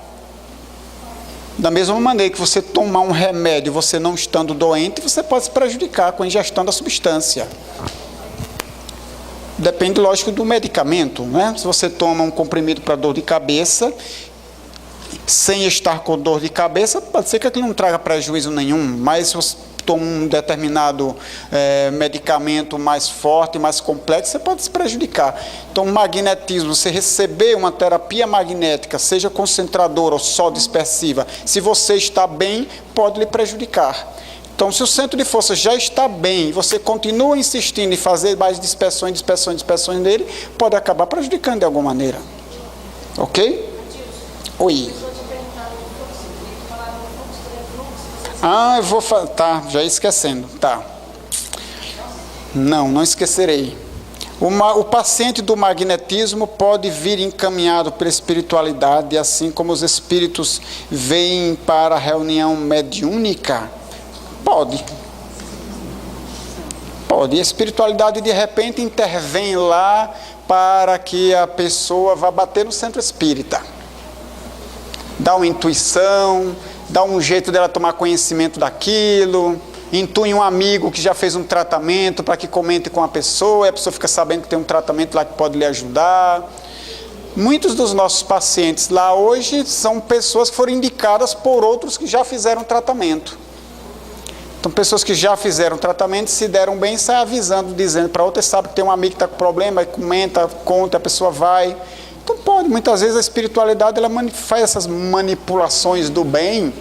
Da mesma maneira que você tomar um remédio, você não estando doente, você pode se prejudicar com a ingestão da substância. Depende, lógico, do medicamento, né? Se você toma um comprimido para dor de cabeça, sem estar com dor de cabeça, pode ser que aquilo não traga prejuízo nenhum, mas se você toma um determinado medicamento mais forte, mais complexo, você pode se prejudicar. Então, o magnetismo, você receber uma terapia magnética, seja concentradora ou só dispersiva, se você está bem, pode lhe prejudicar. Então, se o centro de força já está bem e você continua insistindo em fazer mais dispersões nele, pode acabar prejudicando de alguma maneira. Ok? Oi. Eu vou falar. Tá, já ia esquecendo. Tá. Não esquecerei. O paciente do magnetismo pode vir encaminhado pela espiritualidade, assim como os espíritos vêm para a reunião mediúnica. Pode. E a espiritualidade de repente intervém lá para que a pessoa vá bater no centro espírita. Dá uma intuição, dá um jeito dela tomar conhecimento daquilo, intui um amigo que já fez um tratamento para que comente com a pessoa, e a pessoa fica sabendo que tem um tratamento lá que pode lhe ajudar. Muitos dos nossos pacientes lá hoje são pessoas que foram indicadas por outros que já fizeram tratamento. Então, pessoas que já fizeram tratamento, se deram bem, saem avisando, dizendo para outra, sabe que tem um amigo que está com problema, comenta, conta, a pessoa vai. Então, pode, muitas vezes a espiritualidade ela faz essas manipulações do bem,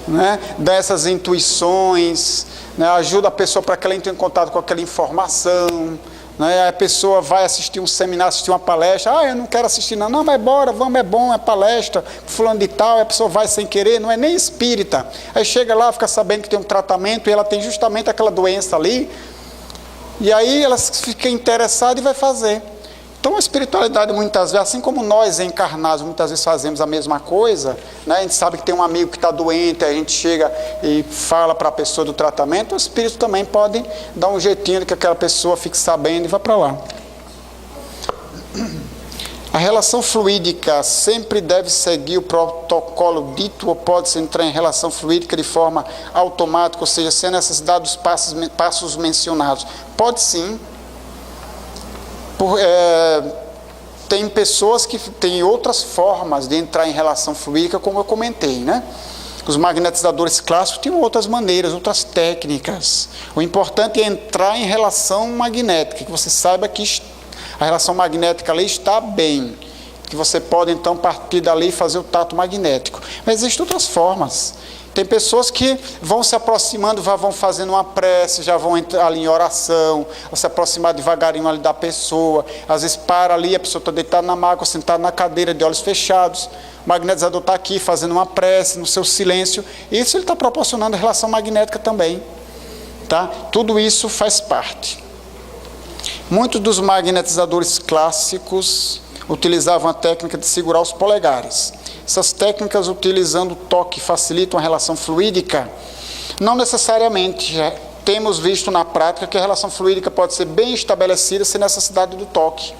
né? Dá essas intuições, né? Ajuda a pessoa para que ela entre em contato com aquela informação, né? A pessoa vai assistir um seminário, assistir uma palestra, eu não quero assistir não, mas bora, vamos, é bom, é palestra, fulano de tal, a pessoa vai sem querer, não é nem espírita, aí chega lá, fica sabendo que tem um tratamento, e ela tem justamente aquela doença ali, e aí ela fica interessada e vai fazer. Então a espiritualidade muitas vezes, assim como nós encarnados muitas vezes fazemos a mesma coisa, né? A gente sabe que tem um amigo que está doente, a gente chega e fala para a pessoa do tratamento, o espírito também pode dar um jeitinho de que aquela pessoa fique sabendo e vá para lá. A relação fluídica sempre deve seguir o protocolo dito ou pode-se entrar em relação fluídica de forma automática, ou seja, sem necessidade dos passos mencionados? Pode sim. Tem pessoas que têm outras formas de entrar em relação fluídica, como eu comentei, né? Os magnetizadores clássicos tinham outras maneiras, outras técnicas. O importante é entrar em relação magnética, que você saiba que a relação magnética ali está bem, que você pode então partir dali e fazer o tato magnético. Mas existem outras formas. Tem pessoas que vão se aproximando, vão fazendo uma prece, já vão entrar ali em oração, vão se aproximar devagarinho ali da pessoa, às vezes para ali, a pessoa está deitada na maca, sentada na cadeira de olhos fechados, o magnetizador está aqui fazendo uma prece no seu silêncio, isso ele está proporcionando relação magnética também, tá? Tudo isso faz parte. Muitos dos magnetizadores clássicos utilizavam a técnica de segurar os polegares. Essas técnicas, utilizando o toque, facilitam a relação fluídica? Não necessariamente. Já temos visto na prática que a relação fluídica pode ser bem estabelecida sem necessidade do toque.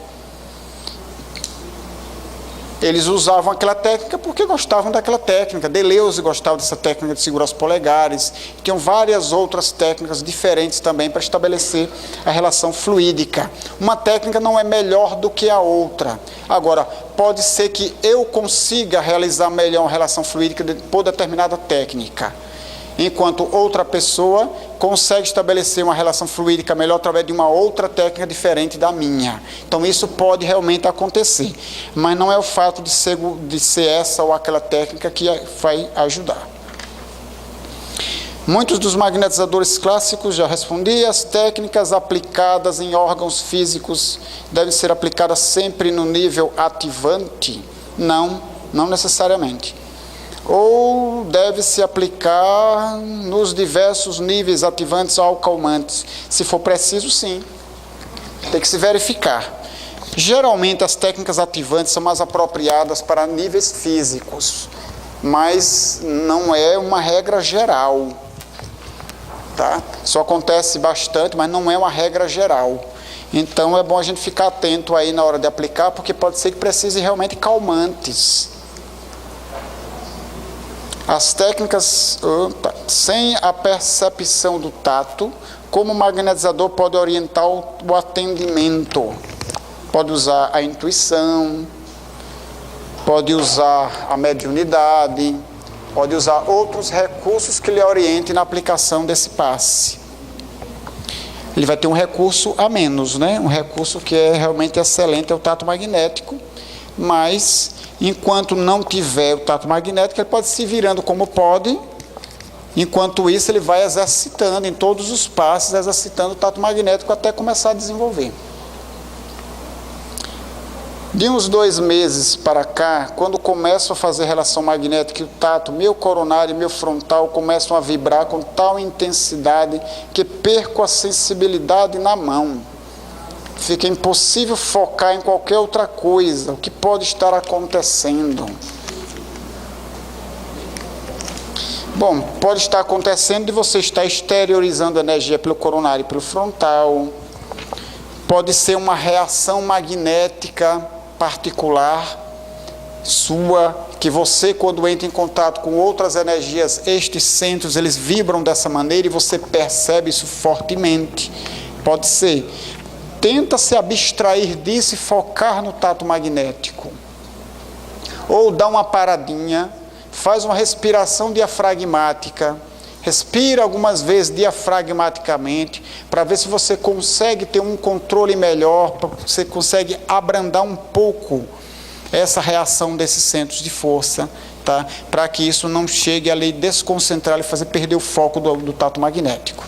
Eles usavam aquela técnica porque gostavam daquela técnica. Deleuze gostava dessa técnica de segurar os polegares. Tinham várias outras técnicas diferentes também para estabelecer a relação fluídica. Uma técnica não é melhor do que a outra. Agora, pode ser que eu consiga realizar melhor uma relação fluídica por determinada técnica, enquanto outra pessoa consegue estabelecer uma relação fluídica melhor através de uma outra técnica diferente da minha. Então isso pode realmente acontecer, mas não é o fato de ser essa ou aquela técnica que vai ajudar. Muitos dos magnetizadores clássicos, já respondi, as técnicas aplicadas em órgãos físicos devem ser aplicadas sempre no nível ativante? Não, não necessariamente. Ou deve-se aplicar nos diversos níveis ativantes ou calmantes? Se for preciso, sim. Tem que se verificar. Geralmente as técnicas ativantes são mais apropriadas para níveis físicos, mas não é uma regra geral. Tá? Isso acontece bastante, mas não é uma regra geral. Então é bom a gente ficar atento aí na hora de aplicar, porque pode ser que precise realmente calmantes. As técnicas, sem a percepção do tato, como o magnetizador pode orientar o atendimento? Pode usar a intuição, pode usar a mediunidade, pode usar outros recursos que lhe orientem na aplicação desse passe. Ele vai ter um recurso a menos, né? Um recurso que é realmente excelente, é o tato magnético, mas enquanto não tiver o tato magnético, ele pode se virando como pode, enquanto isso ele vai exercitando em todos os passos, exercitando o tato magnético até começar a desenvolver. De uns 2 meses para cá, quando começo a fazer relação magnética, o tato, meu coronário e meu frontal começam a vibrar com tal intensidade que perco a sensibilidade na mão. Fica impossível focar em qualquer outra coisa. O que pode estar acontecendo? Bom, pode estar acontecendo de você estar exteriorizando a energia pelo coronário e pelo frontal. Pode ser uma reação magnética particular sua, que você, quando entra em contato com outras energias, estes centros, eles vibram dessa maneira e você percebe isso fortemente. Pode ser. Tenta se abstrair disso e focar no tato magnético. Ou dá uma paradinha, faz uma respiração diafragmática, respira algumas vezes diafragmaticamente, para ver se você consegue ter um controle melhor, você consegue abrandar um pouco essa reação desses centros de força, tá? Para que isso não chegue a lhe desconcentrar e fazer perder o foco do tato magnético.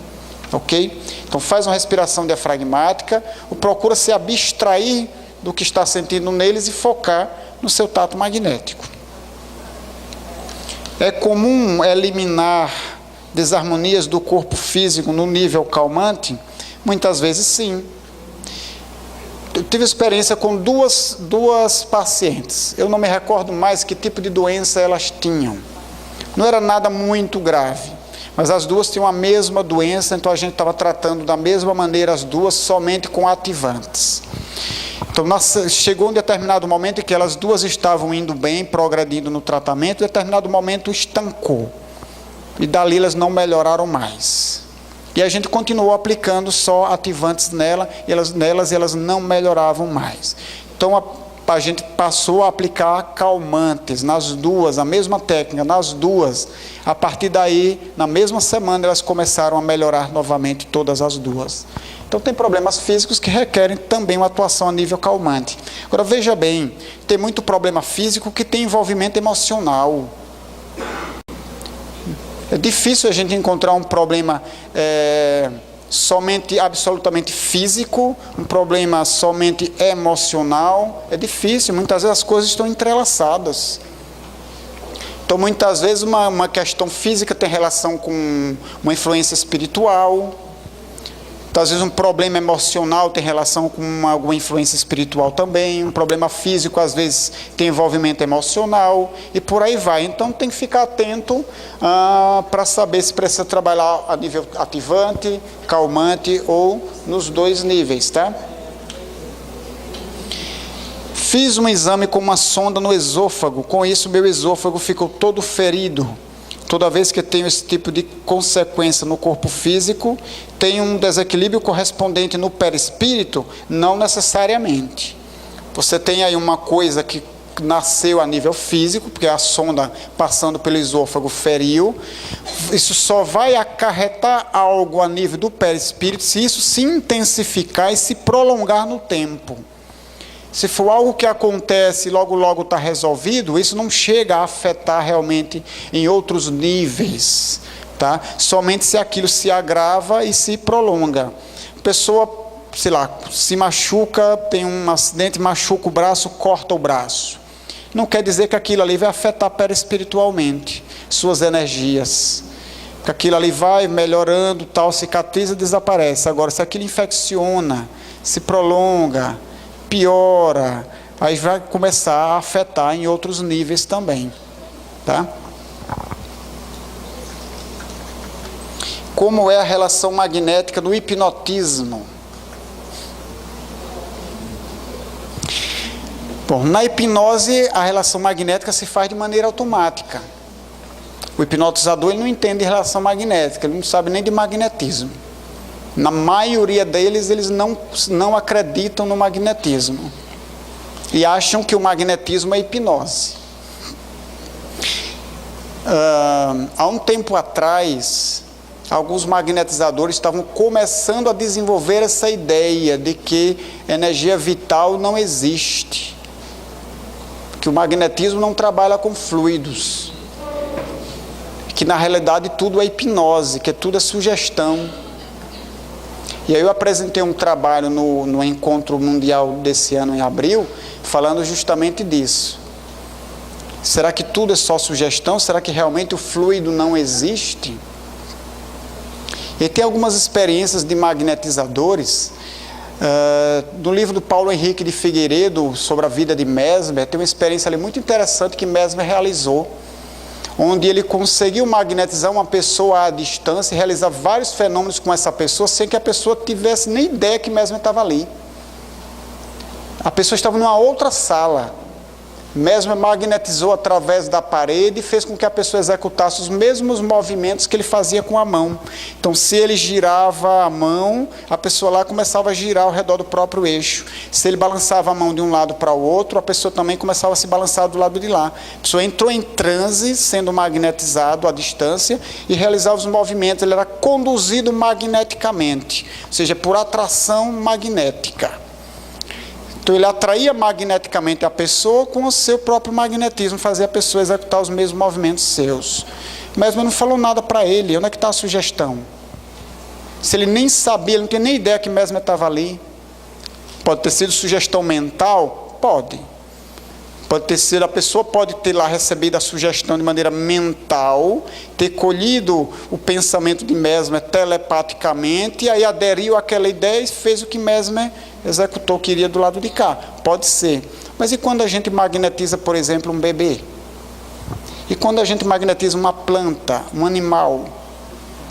Ok? Então faz uma respiração diafragmática, procura se abstrair do que está sentindo neles e focar no seu tato magnético. É comum eliminar desarmonias do corpo físico no nível calmante? Muitas vezes sim. Eu tive experiência com duas pacientes. Eu não me recordo mais que tipo de doença elas tinham. Não era nada muito grave, mas as duas tinham a mesma doença, então a gente estava tratando da mesma maneira as duas, somente com ativantes. Então chegou um determinado momento em que elas duas estavam indo bem, progredindo no tratamento, em determinado momento estancou. E dali elas não melhoraram mais. E a gente continuou aplicando só ativantes nelas e elas não melhoravam mais. Então a gente passou a aplicar calmantes nas duas, a mesma técnica, nas duas. A partir daí, na mesma semana, elas começaram a melhorar novamente todas as duas. Então tem problemas físicos que requerem também uma atuação a nível calmante. Agora veja bem, tem muito problema físico que tem envolvimento emocional. É difícil a gente encontrar um problema somente absolutamente físico, um problema somente emocional. É difícil, muitas vezes as coisas estão entrelaçadas. Então muitas vezes uma questão física tem relação com uma influência espiritual. Às vezes um problema emocional tem relação com alguma influência espiritual também, um problema físico às vezes tem envolvimento emocional e por aí vai. Então tem que ficar atento para saber se precisa trabalhar a nível ativante, calmante ou nos dois níveis, tá? Fiz um exame com uma sonda no esôfago, com isso meu esôfago ficou todo ferido. Toda vez que tenho esse tipo de consequência no corpo físico, tem um desequilíbrio correspondente no perispírito? Não necessariamente. Você tem aí uma coisa que nasceu a nível físico, porque a sonda passando pelo esôfago feriu. Isso só vai acarretar algo a nível do perispírito se isso se intensificar e se prolongar no tempo. Se for algo que acontece e logo logo está resolvido, isso não chega a afetar realmente em outros níveis, tá? Somente se aquilo se agrava e se prolonga. A pessoa, sei lá, se machuca, tem um acidente, machuca o braço, corta o braço. Não quer dizer que aquilo ali vai afetar perispiritualmente suas energias. Que aquilo ali vai melhorando, tal, cicatriza, desaparece. Agora, se aquilo infecciona, se prolonga, piora, aí vai começar a afetar em outros níveis também, tá? Como é a relação magnética do hipnotismo? Bom, na hipnose a relação magnética se faz de maneira automática. O hipnotizador ele não entende relação magnética, ele não sabe nem de magnetismo. Na maioria deles, eles não acreditam no magnetismo. E acham que o magnetismo é hipnose. Há um tempo atrás, alguns magnetizadores estavam começando a desenvolver essa ideia de que energia vital não existe. Que o magnetismo não trabalha com fluidos. Que na realidade tudo é hipnose, que tudo é sugestão. E aí eu apresentei um trabalho no encontro mundial desse ano, em abril, falando justamente disso. Será que tudo é só sugestão? Será que realmente o fluido não existe? E tem algumas experiências de magnetizadores. No livro do Paulo Henrique de Figueiredo, sobre a vida de Mesmer, tem uma experiência ali muito interessante que Mesmer realizou, onde ele conseguiu magnetizar uma pessoa à distância e realizar vários fenômenos com essa pessoa, sem que a pessoa tivesse nem ideia que Mesmer estava ali. A pessoa estava numa outra sala. Mesmer magnetizou através da parede e fez com que a pessoa executasse os mesmos movimentos que ele fazia com a mão. Então, se ele girava a mão, a pessoa lá começava a girar ao redor do próprio eixo. Se ele balançava a mão de um lado para o outro, a pessoa também começava a se balançar do lado de lá. A pessoa entrou em transe, sendo magnetizado à distância, e realizava os movimentos. Ele era conduzido magneticamente, ou seja, por atração magnética. Então ele atraía magneticamente a pessoa com o seu próprio magnetismo, fazia a pessoa executar os mesmos movimentos seus. Mas não falou nada para ele. Onde é que está a sugestão? Se ele nem sabia, ele não tinha nem ideia que Mesmer estava ali. Pode ter sido sugestão mental? Pode. Pode ter sido, a pessoa pode ter lá recebido a sugestão de maneira mental, ter colhido o pensamento de Mesmer telepaticamente, e aí aderiu àquela ideia e fez o que Mesmer executou, queria do lado de cá. Pode ser. Mas e quando a gente magnetiza, por exemplo, um bebê? E quando a gente magnetiza uma planta, um animal?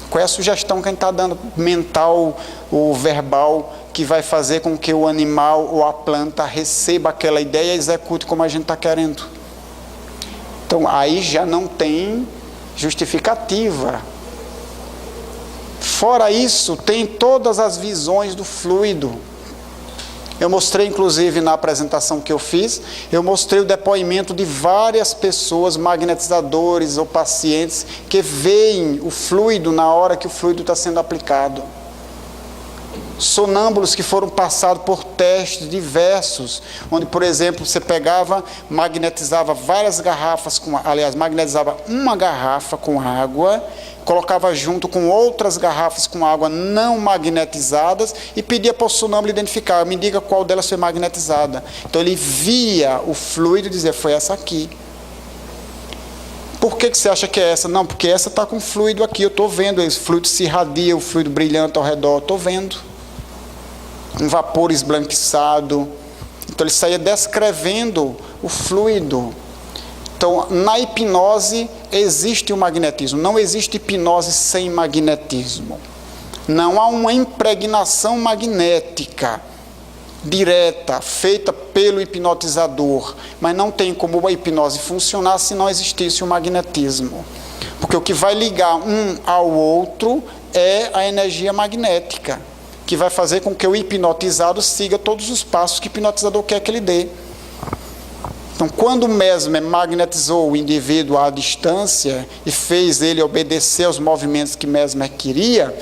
Qual é a sugestão que a gente está dando, mental ou verbal, que vai fazer com que o animal ou a planta receba aquela ideia e execute como a gente está querendo? Então, aí já não tem justificativa. Fora isso, tem todas as visões do fluido. Eu mostrei, inclusive, na apresentação que eu fiz, eu mostrei o depoimento de várias pessoas, magnetizadores ou pacientes, que veem o fluido na hora que o fluido está sendo aplicado. Sonâmbulos que foram passados por testes diversos, onde, por exemplo, você pegava, magnetizava várias garrafas, magnetizava uma garrafa com água, colocava junto com outras garrafas com água não magnetizadas e pedia para o sonâmbulo identificar, me diga qual delas foi magnetizada. Então ele via o fluido e dizia, foi essa aqui. Por que você acha que é essa? Não, porque essa está com fluido aqui, eu estou vendo, esse fluido se irradia, o fluido brilhante ao redor, estou vendo. Um vapor esbranquiçado. Então ele saía descrevendo o fluido. Então, na hipnose existe o magnetismo. Não existe hipnose sem magnetismo. Não há uma impregnação magnética direta, feita pelo hipnotizador. Mas não tem como a hipnose funcionar se não existisse o magnetismo. Porque o que vai ligar um ao outro é a energia magnética, que vai fazer com que o hipnotizado siga todos os passos que o hipnotizador quer que ele dê. Então, quando o Mesmer magnetizou o indivíduo à distância e fez ele obedecer aos movimentos que Mesmer queria,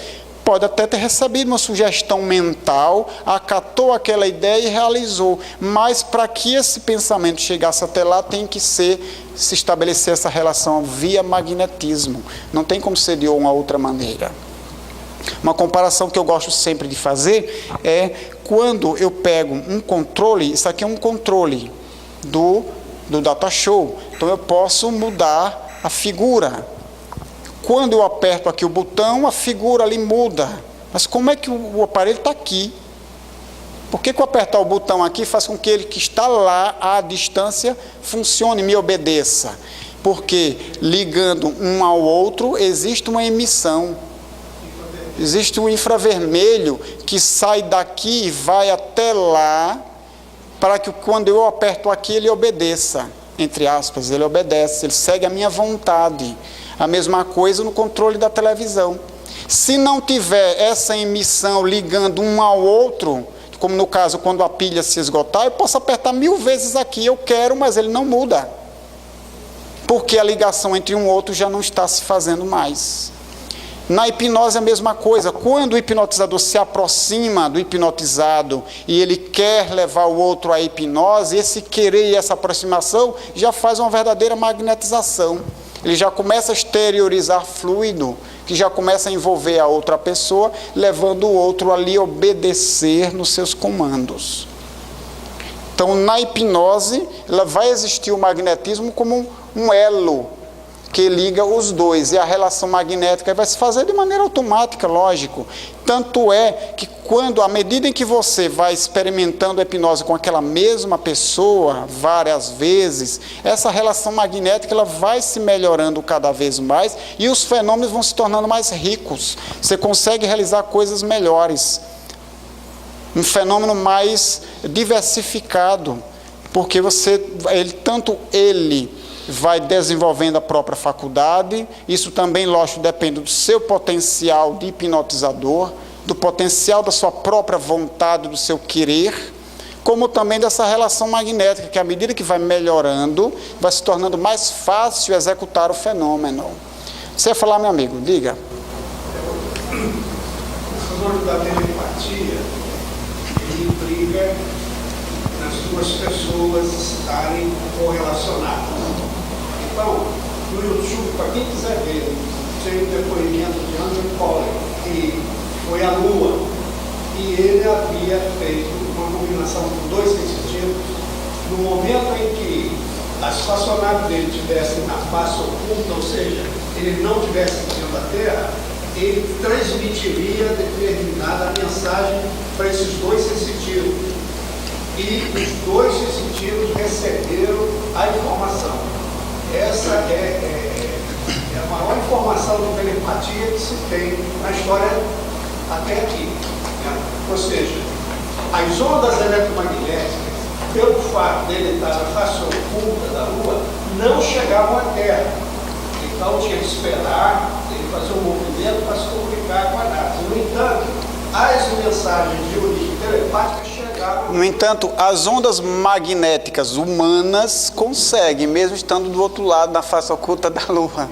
pode até ter recebido uma sugestão mental, acatou aquela ideia e realizou. Mas para que esse pensamento chegasse até lá, tem que se estabelecer essa relação via magnetismo. Não tem como ser de uma outra maneira. Uma comparação que eu gosto sempre de fazer é quando eu pego um controle, isso aqui é um controle do Data Show, então eu posso mudar a figura. Quando eu aperto aqui o botão, a figura ali muda. Mas como é que o aparelho está aqui? Por que eu apertar o botão aqui faz com que ele que está lá à distância funcione e me obedeça? Porque ligando um ao outro existe uma emissão. Existe um infravermelho que sai daqui e vai até lá, para que quando eu aperto aqui ele obedeça, entre aspas, ele obedece, ele segue a minha vontade. A mesma coisa no controle da televisão. Se não tiver essa emissão ligando um ao outro, como no caso quando a pilha se esgotar, eu posso apertar 1000 vezes aqui, eu quero, mas ele não muda. Porque a ligação entre um e outro já não está se fazendo mais. Na hipnose é a mesma coisa. Quando o hipnotizador se aproxima do hipnotizado e ele quer levar o outro à hipnose, esse querer e essa aproximação já faz uma verdadeira magnetização. Ele já começa a exteriorizar fluido, que já começa a envolver a outra pessoa, levando o outro ali a obedecer nos seus comandos. Então, na hipnose, ela vai existir o magnetismo como um elo que liga os dois, e a relação magnética vai se fazer de maneira automática, lógico. Tanto é que à medida em que você vai experimentando a hipnose com aquela mesma pessoa várias vezes, essa relação magnética ela vai se melhorando cada vez mais e os fenômenos vão se tornando mais ricos. Você consegue realizar coisas melhores. Um fenômeno mais diversificado, porque tanto ele vai desenvolvendo a própria faculdade, isso também, lógico, depende do seu potencial de hipnotizador, do potencial da sua própria vontade, do seu querer, como também dessa relação magnética, que à medida que vai melhorando, vai se tornando mais fácil executar o fenômeno. Você ia falar, meu amigo? Diga. O fenômeno da telepatia, ele implica nas duas pessoas estarem correlacionadas. Então, no YouTube, para quem quiser ver, tem um depoimento de Andrew Colley, que foi a Lua. E ele havia feito uma combinação com 2 sensitivos. No momento em que a espaçonave dele estivesse na face oculta, ou seja, ele não estivesse sentindo a Terra, ele transmitiria determinada mensagem para esses 2 sensitivos. E os 2 sensitivos receberam a informação. Essa é a maior informação de telepatia que se tem na história até aqui. Ou seja, as ondas eletromagnéticas, pelo fato dele estar na face oculta da Lua, não chegavam à Terra. Então tinha que esperar ele fazer um movimento para se comunicar com a NASA. No entanto, as mensagens de origem telepática chegavam. No entanto, as ondas magnéticas humanas conseguem, mesmo estando do outro lado da face oculta da Lua.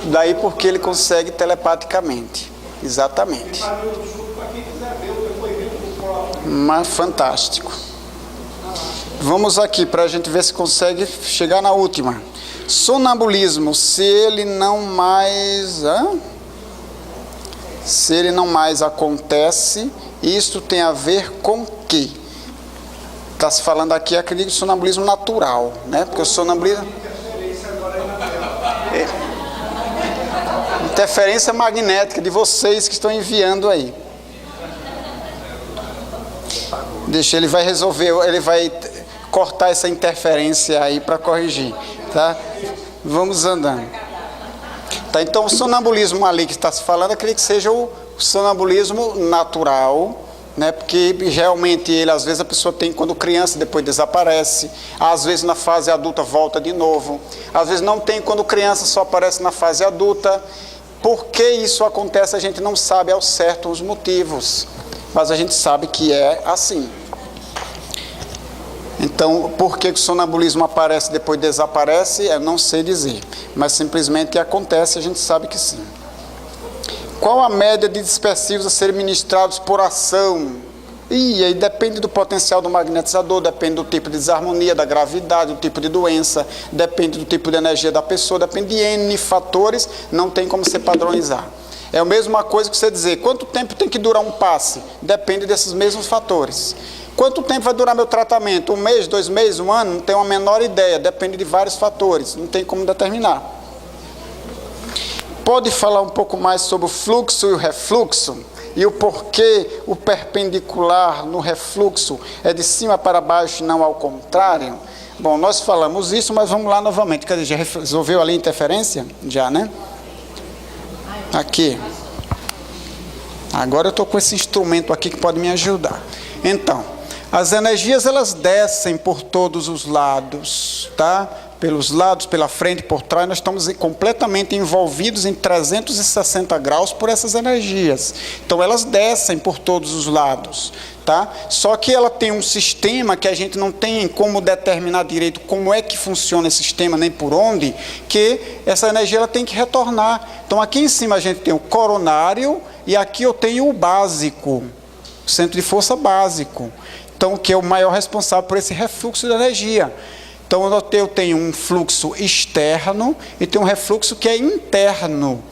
Daí porque ele consegue telepaticamente. Exatamente. Mas fantástico. Vamos aqui para a gente ver se consegue chegar na última. Sonambulismo, se ele não mais acontece, isto tem a ver com quê? Está se falando aqui, acredito, de sonambulismo natural, né? Porque o sonambulismo interferência magnética de vocês que estão enviando aí. Deixa, ele vai resolver, ele vai cortar essa interferência aí para corrigir, tá? Vamos andando. Tá, então o sonambulismo ali que está se falando, eu acredito que seja o sonambulismo natural, né? Porque realmente ele, às vezes a pessoa tem quando criança, depois desaparece, às vezes na fase adulta volta de novo, às vezes não tem quando criança, só aparece na fase adulta. Por que isso acontece, a gente não sabe ao certo os motivos, mas a gente sabe que é assim. Então, por que o sonambulismo aparece e depois desaparece, eu não sei dizer, mas simplesmente acontece, a gente sabe que sim. Qual a média de dispersivos a serem ministrados por ação? E aí depende do potencial do magnetizador, depende do tipo de desarmonia, da gravidade, do tipo de doença, depende do tipo de energia da pessoa, depende de N fatores, não tem como se padronizar. É a mesma coisa que você dizer, quanto tempo tem que durar um passe? Depende desses mesmos fatores. Quanto tempo vai durar meu tratamento? 1 mês, 2 meses, 1 ano? Não tenho a menor ideia, depende de vários fatores, não tem como determinar. Pode falar um pouco mais sobre o fluxo e o refluxo? E o porquê o perpendicular no refluxo é de cima para baixo e não ao contrário? Bom, nós falamos isso, mas vamos lá novamente. Quer dizer, já resolveu ali a interferência? Já, né? Aqui. Agora eu estou com esse instrumento aqui que pode me ajudar. Então, as energias elas descem por todos os lados, tá? Pelos lados, pela frente, por trás, nós estamos completamente envolvidos em 360 graus por essas energias. Então, elas descem por todos os lados, tá? Só que ela tem um sistema que a gente não tem como determinar direito como é que funciona esse sistema, nem por onde, que essa energia ela tem que retornar. Então, aqui em cima a gente tem o coronário e aqui eu tenho o básico, o centro de força básico. Então, que é o maior responsável por esse refluxo de energia. Então, eu tenho um fluxo externo e tenho um refluxo que é interno.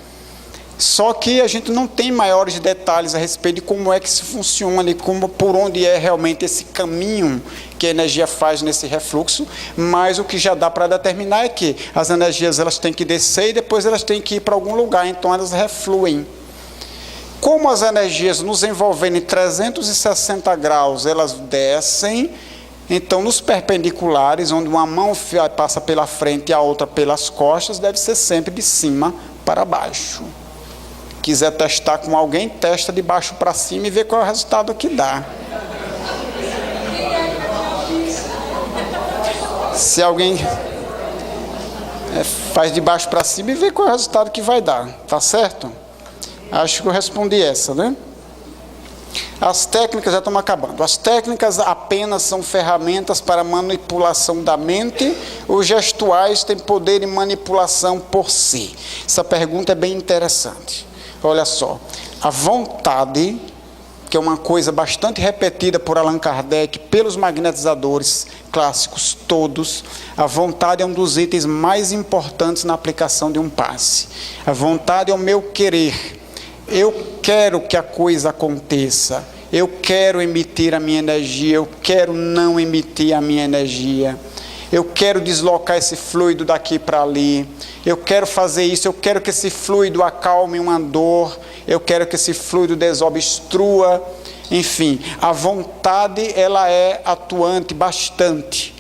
Só que a gente não tem maiores detalhes a respeito de como é que isso funciona e por onde é realmente esse caminho que a energia faz nesse refluxo, mas o que já dá para determinar é que as energias elas têm que descer e depois elas têm que ir para algum lugar, então elas refluem. Como as energias nos envolvendo em 360 graus, elas descem. Então, nos perpendiculares, onde uma mão passa pela frente e a outra pelas costas, deve ser sempre de cima para baixo. Quiser testar com alguém, testa de baixo para cima e vê qual é o resultado que dá. Se alguém faz de baixo para cima e vê qual é o resultado que vai dar. Tá certo? Acho que eu respondi essa, né? As técnicas, já estamos acabando. As técnicas apenas são ferramentas para manipulação da mente. Os gestuais têm poder de manipulação por si. Essa pergunta é bem interessante. Olha só, a vontade, que é uma coisa bastante repetida por Allan Kardec, pelos magnetizadores clássicos todos, a vontade é um dos itens mais importantes na aplicação de um passe. A vontade é o meu querer. Eu quero que a coisa aconteça. Eu quero emitir a minha energia. Eu quero não emitir a minha energia. Eu quero deslocar esse fluido daqui para ali. Eu quero fazer isso. Eu quero que esse fluido acalme uma dor. Eu quero que esse fluido desobstrua. Enfim, a vontade, ela é atuante bastante.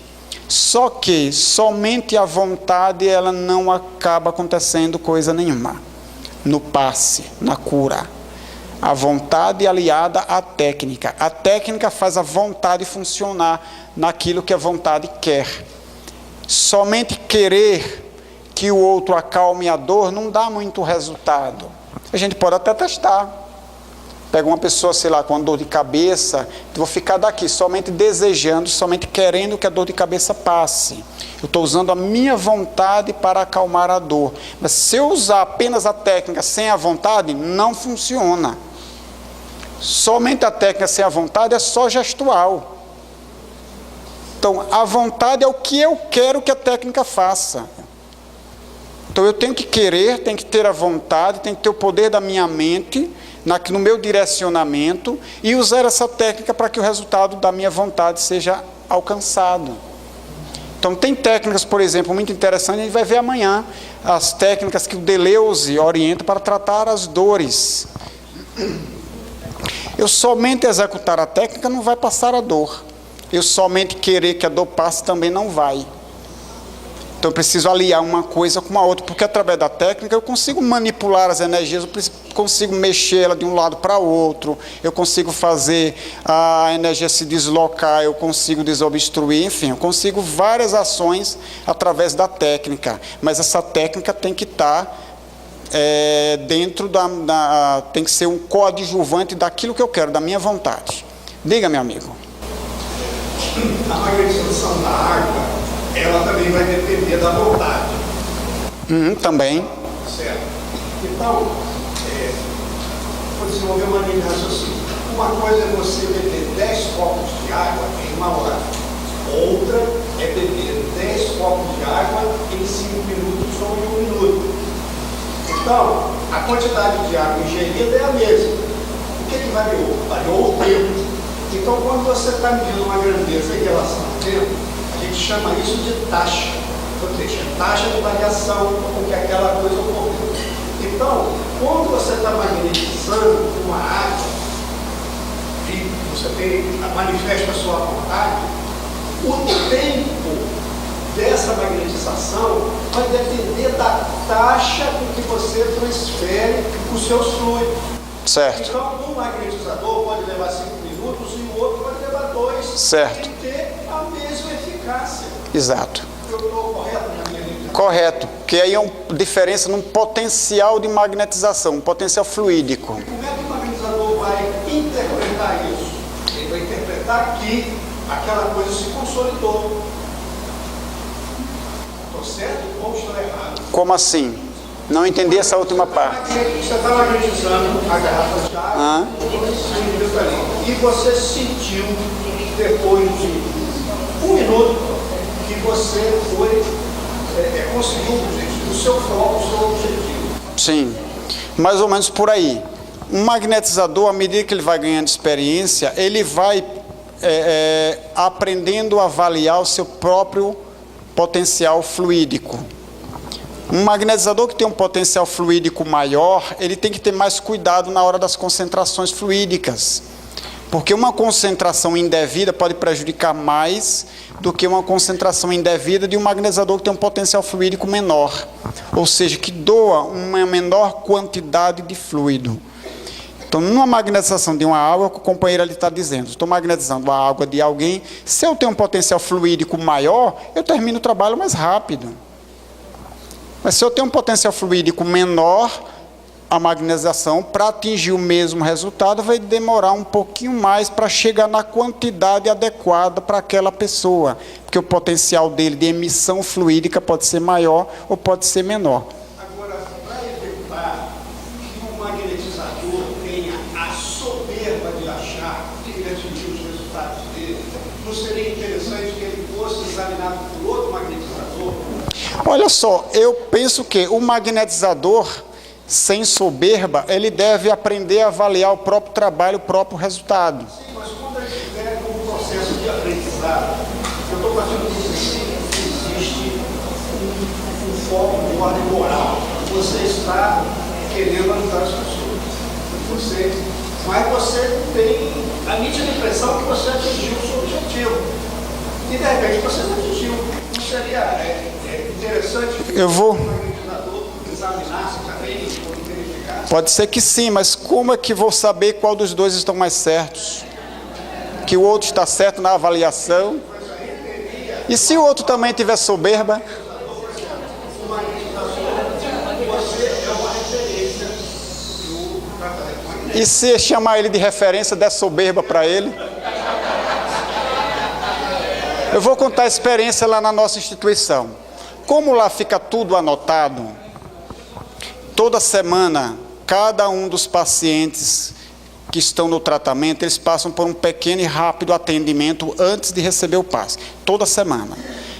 Só que somente a vontade, ela não acaba acontecendo coisa nenhuma no passe, na cura. A vontade aliada à técnica. A técnica faz a vontade funcionar naquilo que a vontade quer. Somente querer que o outro acalme a dor não dá muito resultado. A gente pode até testar. Pega uma pessoa, sei lá, com uma dor de cabeça, vou ficar daqui somente desejando, somente querendo que a dor de cabeça passe. Eu estou usando a minha vontade para acalmar a dor. Mas se eu usar apenas a técnica sem a vontade, não funciona. Somente a técnica sem a vontade é só gestual. Então, a vontade é o que eu quero que a técnica faça. Então, eu tenho que querer, tenho que ter a vontade, tenho que ter o poder da minha mente, no meu direcionamento, e usar essa técnica para que o resultado da minha vontade seja alcançado. Então, tem técnicas, por exemplo, muito interessantes, a gente vai ver amanhã, as técnicas que o Deleuze orienta para tratar as dores. Eu somente executar a técnica não vai passar a dor. Eu somente querer que a dor passe também não vai. Então eu preciso aliar uma coisa com a outra, porque através da técnica eu consigo manipular as energias, eu consigo mexer ela de um lado para o outro, eu consigo fazer a energia se deslocar, eu consigo desobstruir, enfim, eu consigo várias ações através da técnica, mas essa técnica tem que estar dentro tem que ser um coadjuvante daquilo que eu quero, da minha vontade. Diga, meu amigo. A magnetização da água, ela também vai depender da vontade. Também. Certo. Então, vou desenvolver uma linha de raciocínio. Uma coisa é você beber 10 copos de água em uma hora. Outra é beber 10 copos de água em 5 minutos ou em 1 minuto. Então, a quantidade de água ingerida é a mesma. O que variou? Variou o tempo. Então, quando você está medindo uma grandeza em relação ao tempo, a gente chama isso de taxa. Ou seja, taxa de variação com que aquela coisa ocorreu. Então, quando você está magnetizando uma água, e você manifesta a sua vontade, o tempo dessa magnetização vai depender da taxa com que você transfere os seus fluidos. Certo. Então, um magnetizador pode levar 5 minutos e o outro pode levar 2. Certo. E ter a mesma eficácia. Exato. Eu estou correto na minha linha? Correto, porque aí é uma diferença num potencial de magnetização, um potencial fluídico. E como é que o magnetizador vai interpretar isso? Ele vai interpretar que aquela coisa se consolidou. Estou certo ou estou errado? Como assim? Não entendi essa última parte. Você está magnetizando a garrafa de água, e você sentiu, depois de 1 minuto, que você conseguiu o seu foco, o seu objetivo. Sim, mais ou menos por aí. Um magnetizador, à medida que ele vai ganhando experiência, ele vai aprendendo a avaliar o seu próprio potencial fluídico. Um magnetizador que tem um potencial fluídico maior, ele tem que ter mais cuidado na hora das concentrações fluídicas. Porque uma concentração indevida pode prejudicar mais do que uma concentração indevida de um magnetizador que tem um potencial fluídico menor. Ou seja, que doa uma menor quantidade de fluido. Então, numa magnetização de uma água, o companheiro ali está dizendo, estou magnetizando a água de alguém, se eu tenho um potencial fluídico maior, eu termino o trabalho mais rápido. Mas se eu tenho um potencial fluídico menor, a magnetização, para atingir o mesmo resultado, vai demorar um pouquinho mais para chegar na quantidade adequada para aquela pessoa, porque o potencial dele de emissão fluídica pode ser maior ou pode ser menor. Agora, para evitar que o magnetizador tenha a soberba de achar que ele atingiu os resultados dele, não seria interessante que ele fosse examinado por outro magnetizador? Olha só, eu penso que o magnetizador, sem soberba, ele deve aprender a avaliar o próprio trabalho, o próprio resultado. Sim, mas quando ele estiver num processo de aprendizado, eu estou partindo do princípio que existe um foco de ordem moral. Você está querendo ajudar as pessoas. Mas você tem a nítida impressão que você atingiu o seu objetivo. E de repente você não atingiu. Não seria interessante que o organizador examinasse também, verificasse? Pode ser que sim, mas como é que vou saber qual dos dois estão mais certos? Que o outro está certo na avaliação? E se o outro também tiver soberba? E se chamar ele de referência, der soberba para ele? Eu vou contar a experiência lá na nossa instituição. Como lá fica tudo anotado, toda semana, cada um dos pacientes que estão no tratamento, eles passam por um pequeno e rápido atendimento antes de receber o passe. Toda semana.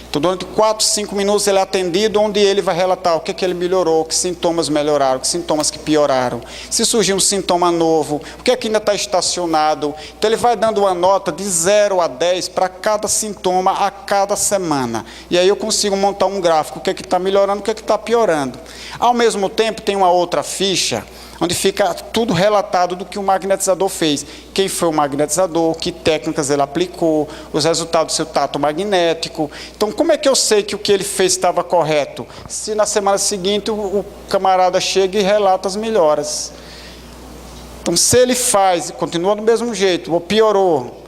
Então, durante 4, 5 minutos ele é atendido, onde ele vai relatar o que ele melhorou, que sintomas melhoraram, que sintomas que pioraram, se surgiu um sintoma novo, o que ainda está estacionado. Então ele vai dando uma nota de 0 a 10 para cada sintoma a cada semana. E aí eu consigo montar um gráfico, o que está melhorando, o que está piorando. Ao mesmo tempo tem uma outra ficha, onde fica tudo relatado do que o magnetizador fez. Quem foi o magnetizador, que técnicas ele aplicou, os resultados do seu tato magnético. Então, como é que eu sei que o que ele fez estava correto? Se na semana seguinte o camarada chega e relata as melhoras. Então, se ele faz e continua do mesmo jeito, ou piorou,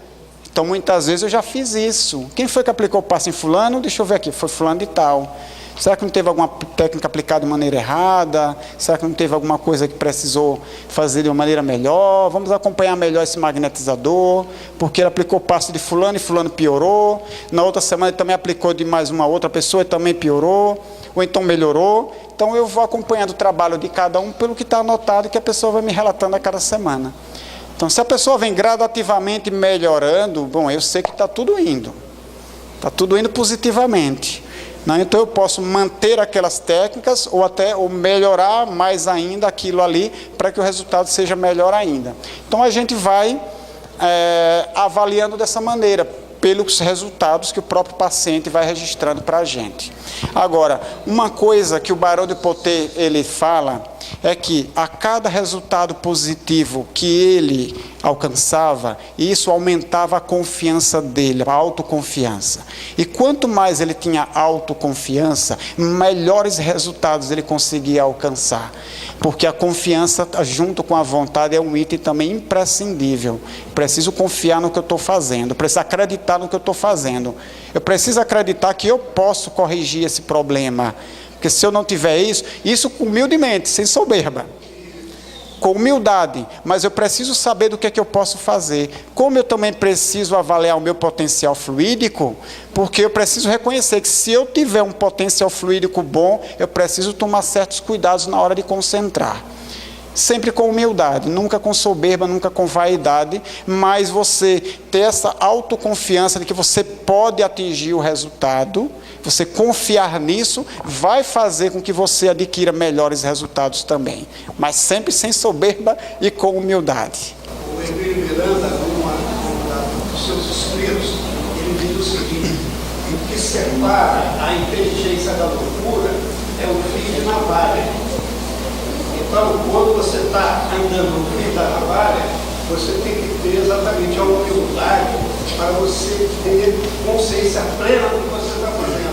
então muitas vezes eu já fiz isso. Quem foi que aplicou o passe em fulano? Deixa eu ver aqui, foi fulano de tal. Será que não teve alguma técnica aplicada de maneira errada? Será que não teve alguma coisa que precisou fazer de uma maneira melhor? Vamos acompanhar melhor esse magnetizador, porque ele aplicou o passe de fulano e fulano piorou. Na outra semana ele também aplicou de mais uma outra pessoa e também piorou, ou então melhorou. Então eu vou acompanhando o trabalho de cada um pelo que está anotado e que a pessoa vai me relatando a cada semana. Então, se a pessoa vem gradativamente melhorando, bom, eu sei que está tudo indo. Está tudo indo positivamente. Não, então eu posso manter aquelas técnicas ou melhorar mais ainda aquilo ali para que o resultado seja melhor ainda. Então a gente vai avaliando dessa maneira, pelos resultados que o próprio paciente vai registrando para a gente. Agora, uma coisa que o Barão de Poté ele fala é que a cada resultado positivo que ele alcançava, isso aumentava a confiança dele, a autoconfiança. E quanto mais ele tinha autoconfiança, melhores resultados ele conseguia alcançar. Porque a confiança, junto com a vontade, é um item também imprescindível. Preciso confiar no que eu estou fazendo, preciso acreditar no que eu estou fazendo. Eu preciso acreditar que eu posso corrigir esse problema. Porque se eu não tiver isso humildemente, sem soberba, com humildade, mas eu preciso saber do que eu posso fazer. Como eu também preciso avaliar o meu potencial fluídico, porque eu preciso reconhecer que se eu tiver um potencial fluídico bom, eu preciso tomar certos cuidados na hora de concentrar. Sempre com humildade, nunca com soberba, nunca com vaidade, mas você ter essa autoconfiança de que você pode atingir o resultado, você confiar nisso, vai fazer com que você adquira melhores resultados também, mas sempre sem soberba e com humildade. O Emílio Miranda, num dos seus escritos, ele diz o seguinte: o que separa a inteligência da loucura é o fio de navalha. Então, quando você está andando no fio da navalha, você tem que ter exatamente a humildade para você ter consciência plena do que você está fazendo.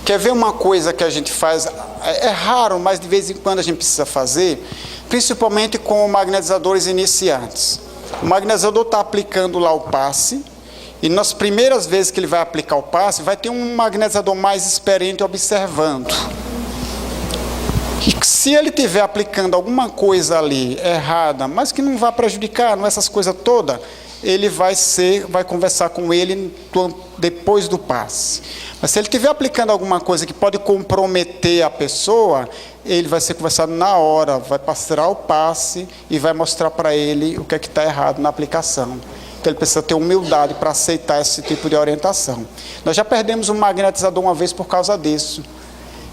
Quer ver uma coisa que a gente faz? É raro, mas de vez em quando a gente precisa fazer, principalmente com magnetizadores iniciantes. O magnetizador está aplicando lá o passe, e nas primeiras vezes que ele vai aplicar o passe, vai ter um magnetizador mais experiente observando. E se ele estiver aplicando alguma coisa ali errada, mas que não vai prejudicar, não essas coisas todas, ele vai conversar com ele depois do passe. Mas se ele estiver aplicando alguma coisa que pode comprometer a pessoa, ele vai ser conversado na hora, vai passar o passe e vai mostrar para ele o que é que está errado na aplicação. Então ele precisa ter humildade para aceitar esse tipo de orientação. Nós já perdemos um magnetizador uma vez por causa disso.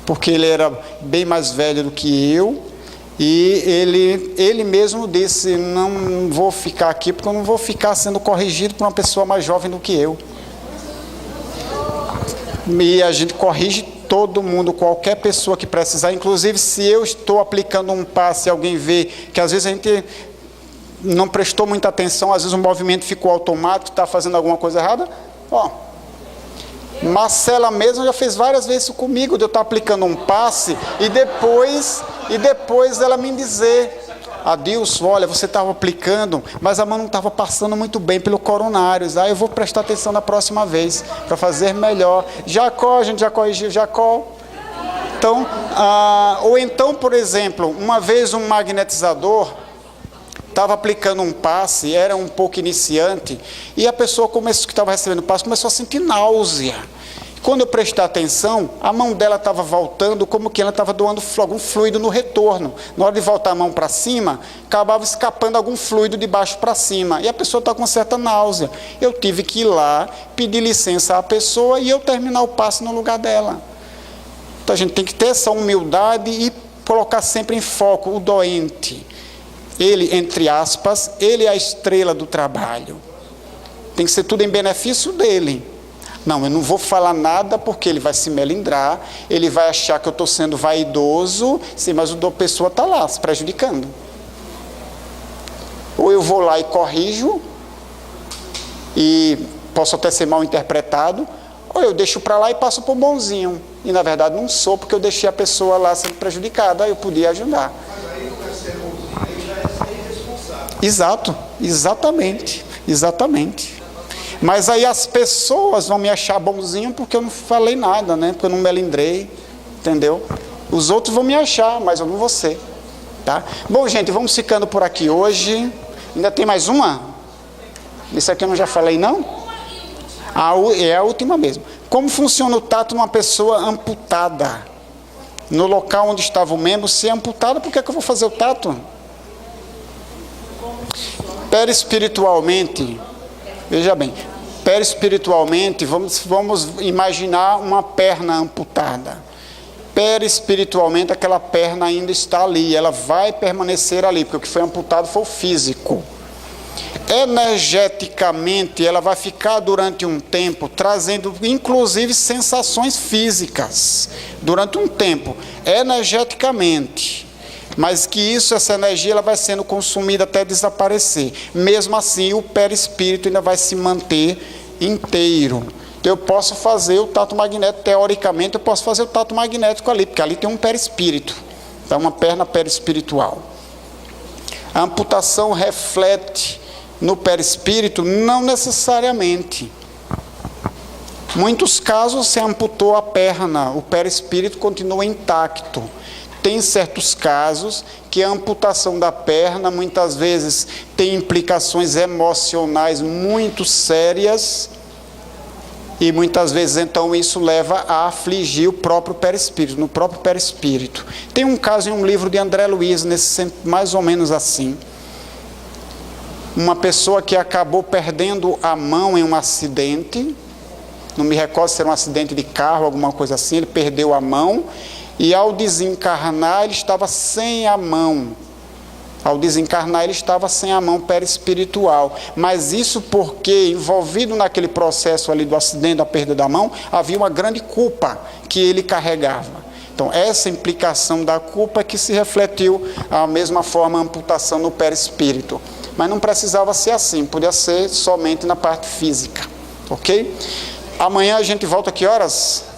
Porque ele era bem mais velho do que eu, E ele mesmo disse, não vou ficar aqui, porque eu não vou ficar sendo corrigido por uma pessoa mais jovem do que eu. E a gente corrige todo mundo, qualquer pessoa que precisar, inclusive se eu estou aplicando um passe e alguém vê que às vezes a gente não prestou muita atenção, às vezes o movimento ficou automático, está fazendo alguma coisa errada, Marcela mesmo já fez várias vezes isso comigo, de eu estar aplicando um passe e depois ela me dizer, Adilson, olha, você estava aplicando, mas a mão não estava passando muito bem pelo coronários, eu vou prestar atenção na próxima vez, para fazer melhor. Jacó, a gente já corrigiu Jacó. Então, ou então, por exemplo, uma vez um magnetizador estava aplicando um passe, era um pouco iniciante, e a pessoa que estava recebendo o passe começou a sentir náusea. Quando eu prestei atenção, a mão dela estava voltando como que ela estava doando algum fluido no retorno. Na hora de voltar a mão para cima, acabava escapando algum fluido de baixo para cima. E a pessoa está com certa náusea. Eu tive que ir lá, pedir licença à pessoa e eu terminar o passe no lugar dela. Então a gente tem que ter essa humildade e colocar sempre em foco o doente. Ele, entre aspas, ele é a estrela do trabalho. Tem que ser tudo em benefício dele. Não, eu não vou falar nada porque ele vai se melindrar, ele vai achar que eu estou sendo vaidoso, sim, mas a pessoa está lá se prejudicando. Ou eu vou lá e corrijo, e posso até ser mal interpretado, ou eu deixo para lá e passo por bonzinho. E na verdade não sou, porque eu deixei a pessoa lá sendo prejudicada, aí eu podia ajudar. Mas aí não é ser bonzinho, aí já é ser irresponsável. Exato, exatamente. Mas aí as pessoas vão me achar bonzinho porque eu não falei nada, né? Porque eu não melindrei, entendeu? Os outros vão me achar, mas eu não vou ser, tá? Bom, gente, vamos ficando por aqui hoje. Ainda tem mais uma? Isso aqui eu não já falei, não? É a última mesmo. Como funciona o tato numa pessoa amputada? No local onde estava o membro, se é amputado, por que eu vou fazer o tato? Perispiritualmente, veja bem, perispiritualmente, vamos imaginar uma perna amputada. Perispiritualmente, aquela perna ainda está ali, ela vai permanecer ali, porque o que foi amputado foi o físico. Energeticamente, ela vai ficar durante um tempo, trazendo inclusive sensações físicas, durante um tempo, energeticamente. Mas que essa energia ela vai sendo consumida até desaparecer. Mesmo assim, o perispírito ainda vai se manter inteiro. Então, eu posso fazer o tato magnético, teoricamente, eu posso fazer o tato magnético ali, porque ali tem um perispírito. Então, uma perna perispiritual. A amputação reflete no perispírito? Não necessariamente. Muitos casos, se amputou a perna, o perispírito continua intacto. Tem certos casos que a amputação da perna muitas vezes tem implicações emocionais muito sérias e muitas vezes então isso leva a afligir o próprio perispírito, no próprio perispírito. Tem um caso em um livro de André Luiz, mais ou menos assim. Uma pessoa que acabou perdendo a mão em um acidente, não me recordo se era um acidente de carro, alguma coisa assim, ele perdeu a mão. E ao desencarnar, ele estava sem a mão. Ao desencarnar, ele estava sem a mão perispiritual. Mas isso porque, envolvido naquele processo ali do acidente, da perda da mão, havia uma grande culpa que ele carregava. Então, essa implicação da culpa é que se refletiu da mesma forma a amputação no perispírito. Mas não precisava ser assim, podia ser somente na parte física. Ok? Amanhã a gente volta a que horas?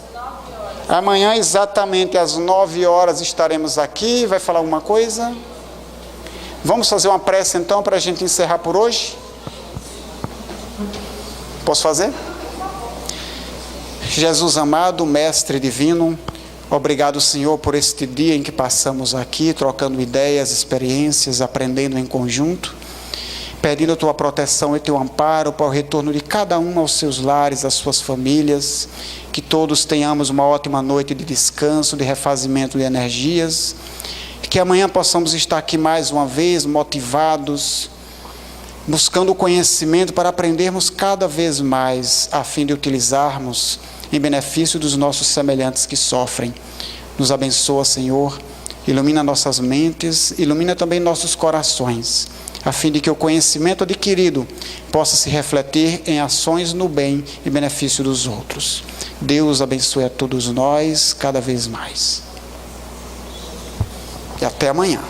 Amanhã, exatamente às 9 horas, estaremos aqui. Vai falar alguma coisa? Vamos fazer uma prece, então, para a gente encerrar por hoje? Posso fazer? Jesus amado, Mestre Divino, obrigado, Senhor, por este dia em que passamos aqui, trocando ideias, experiências, aprendendo em conjunto, pedindo a Tua proteção e Teu amparo para o retorno de cada um aos seus lares, às suas famílias, que todos tenhamos uma ótima noite de descanso, de refazimento de energias, que amanhã possamos estar aqui mais uma vez, motivados, buscando o conhecimento para aprendermos cada vez mais, a fim de utilizarmos em benefício dos nossos semelhantes que sofrem. Nos abençoa, Senhor, ilumina nossas mentes, ilumina também nossos corações, a fim de que o conhecimento adquirido possa se refletir em ações no bem e benefício dos outros. Deus abençoe a todos nós cada vez mais. E até amanhã.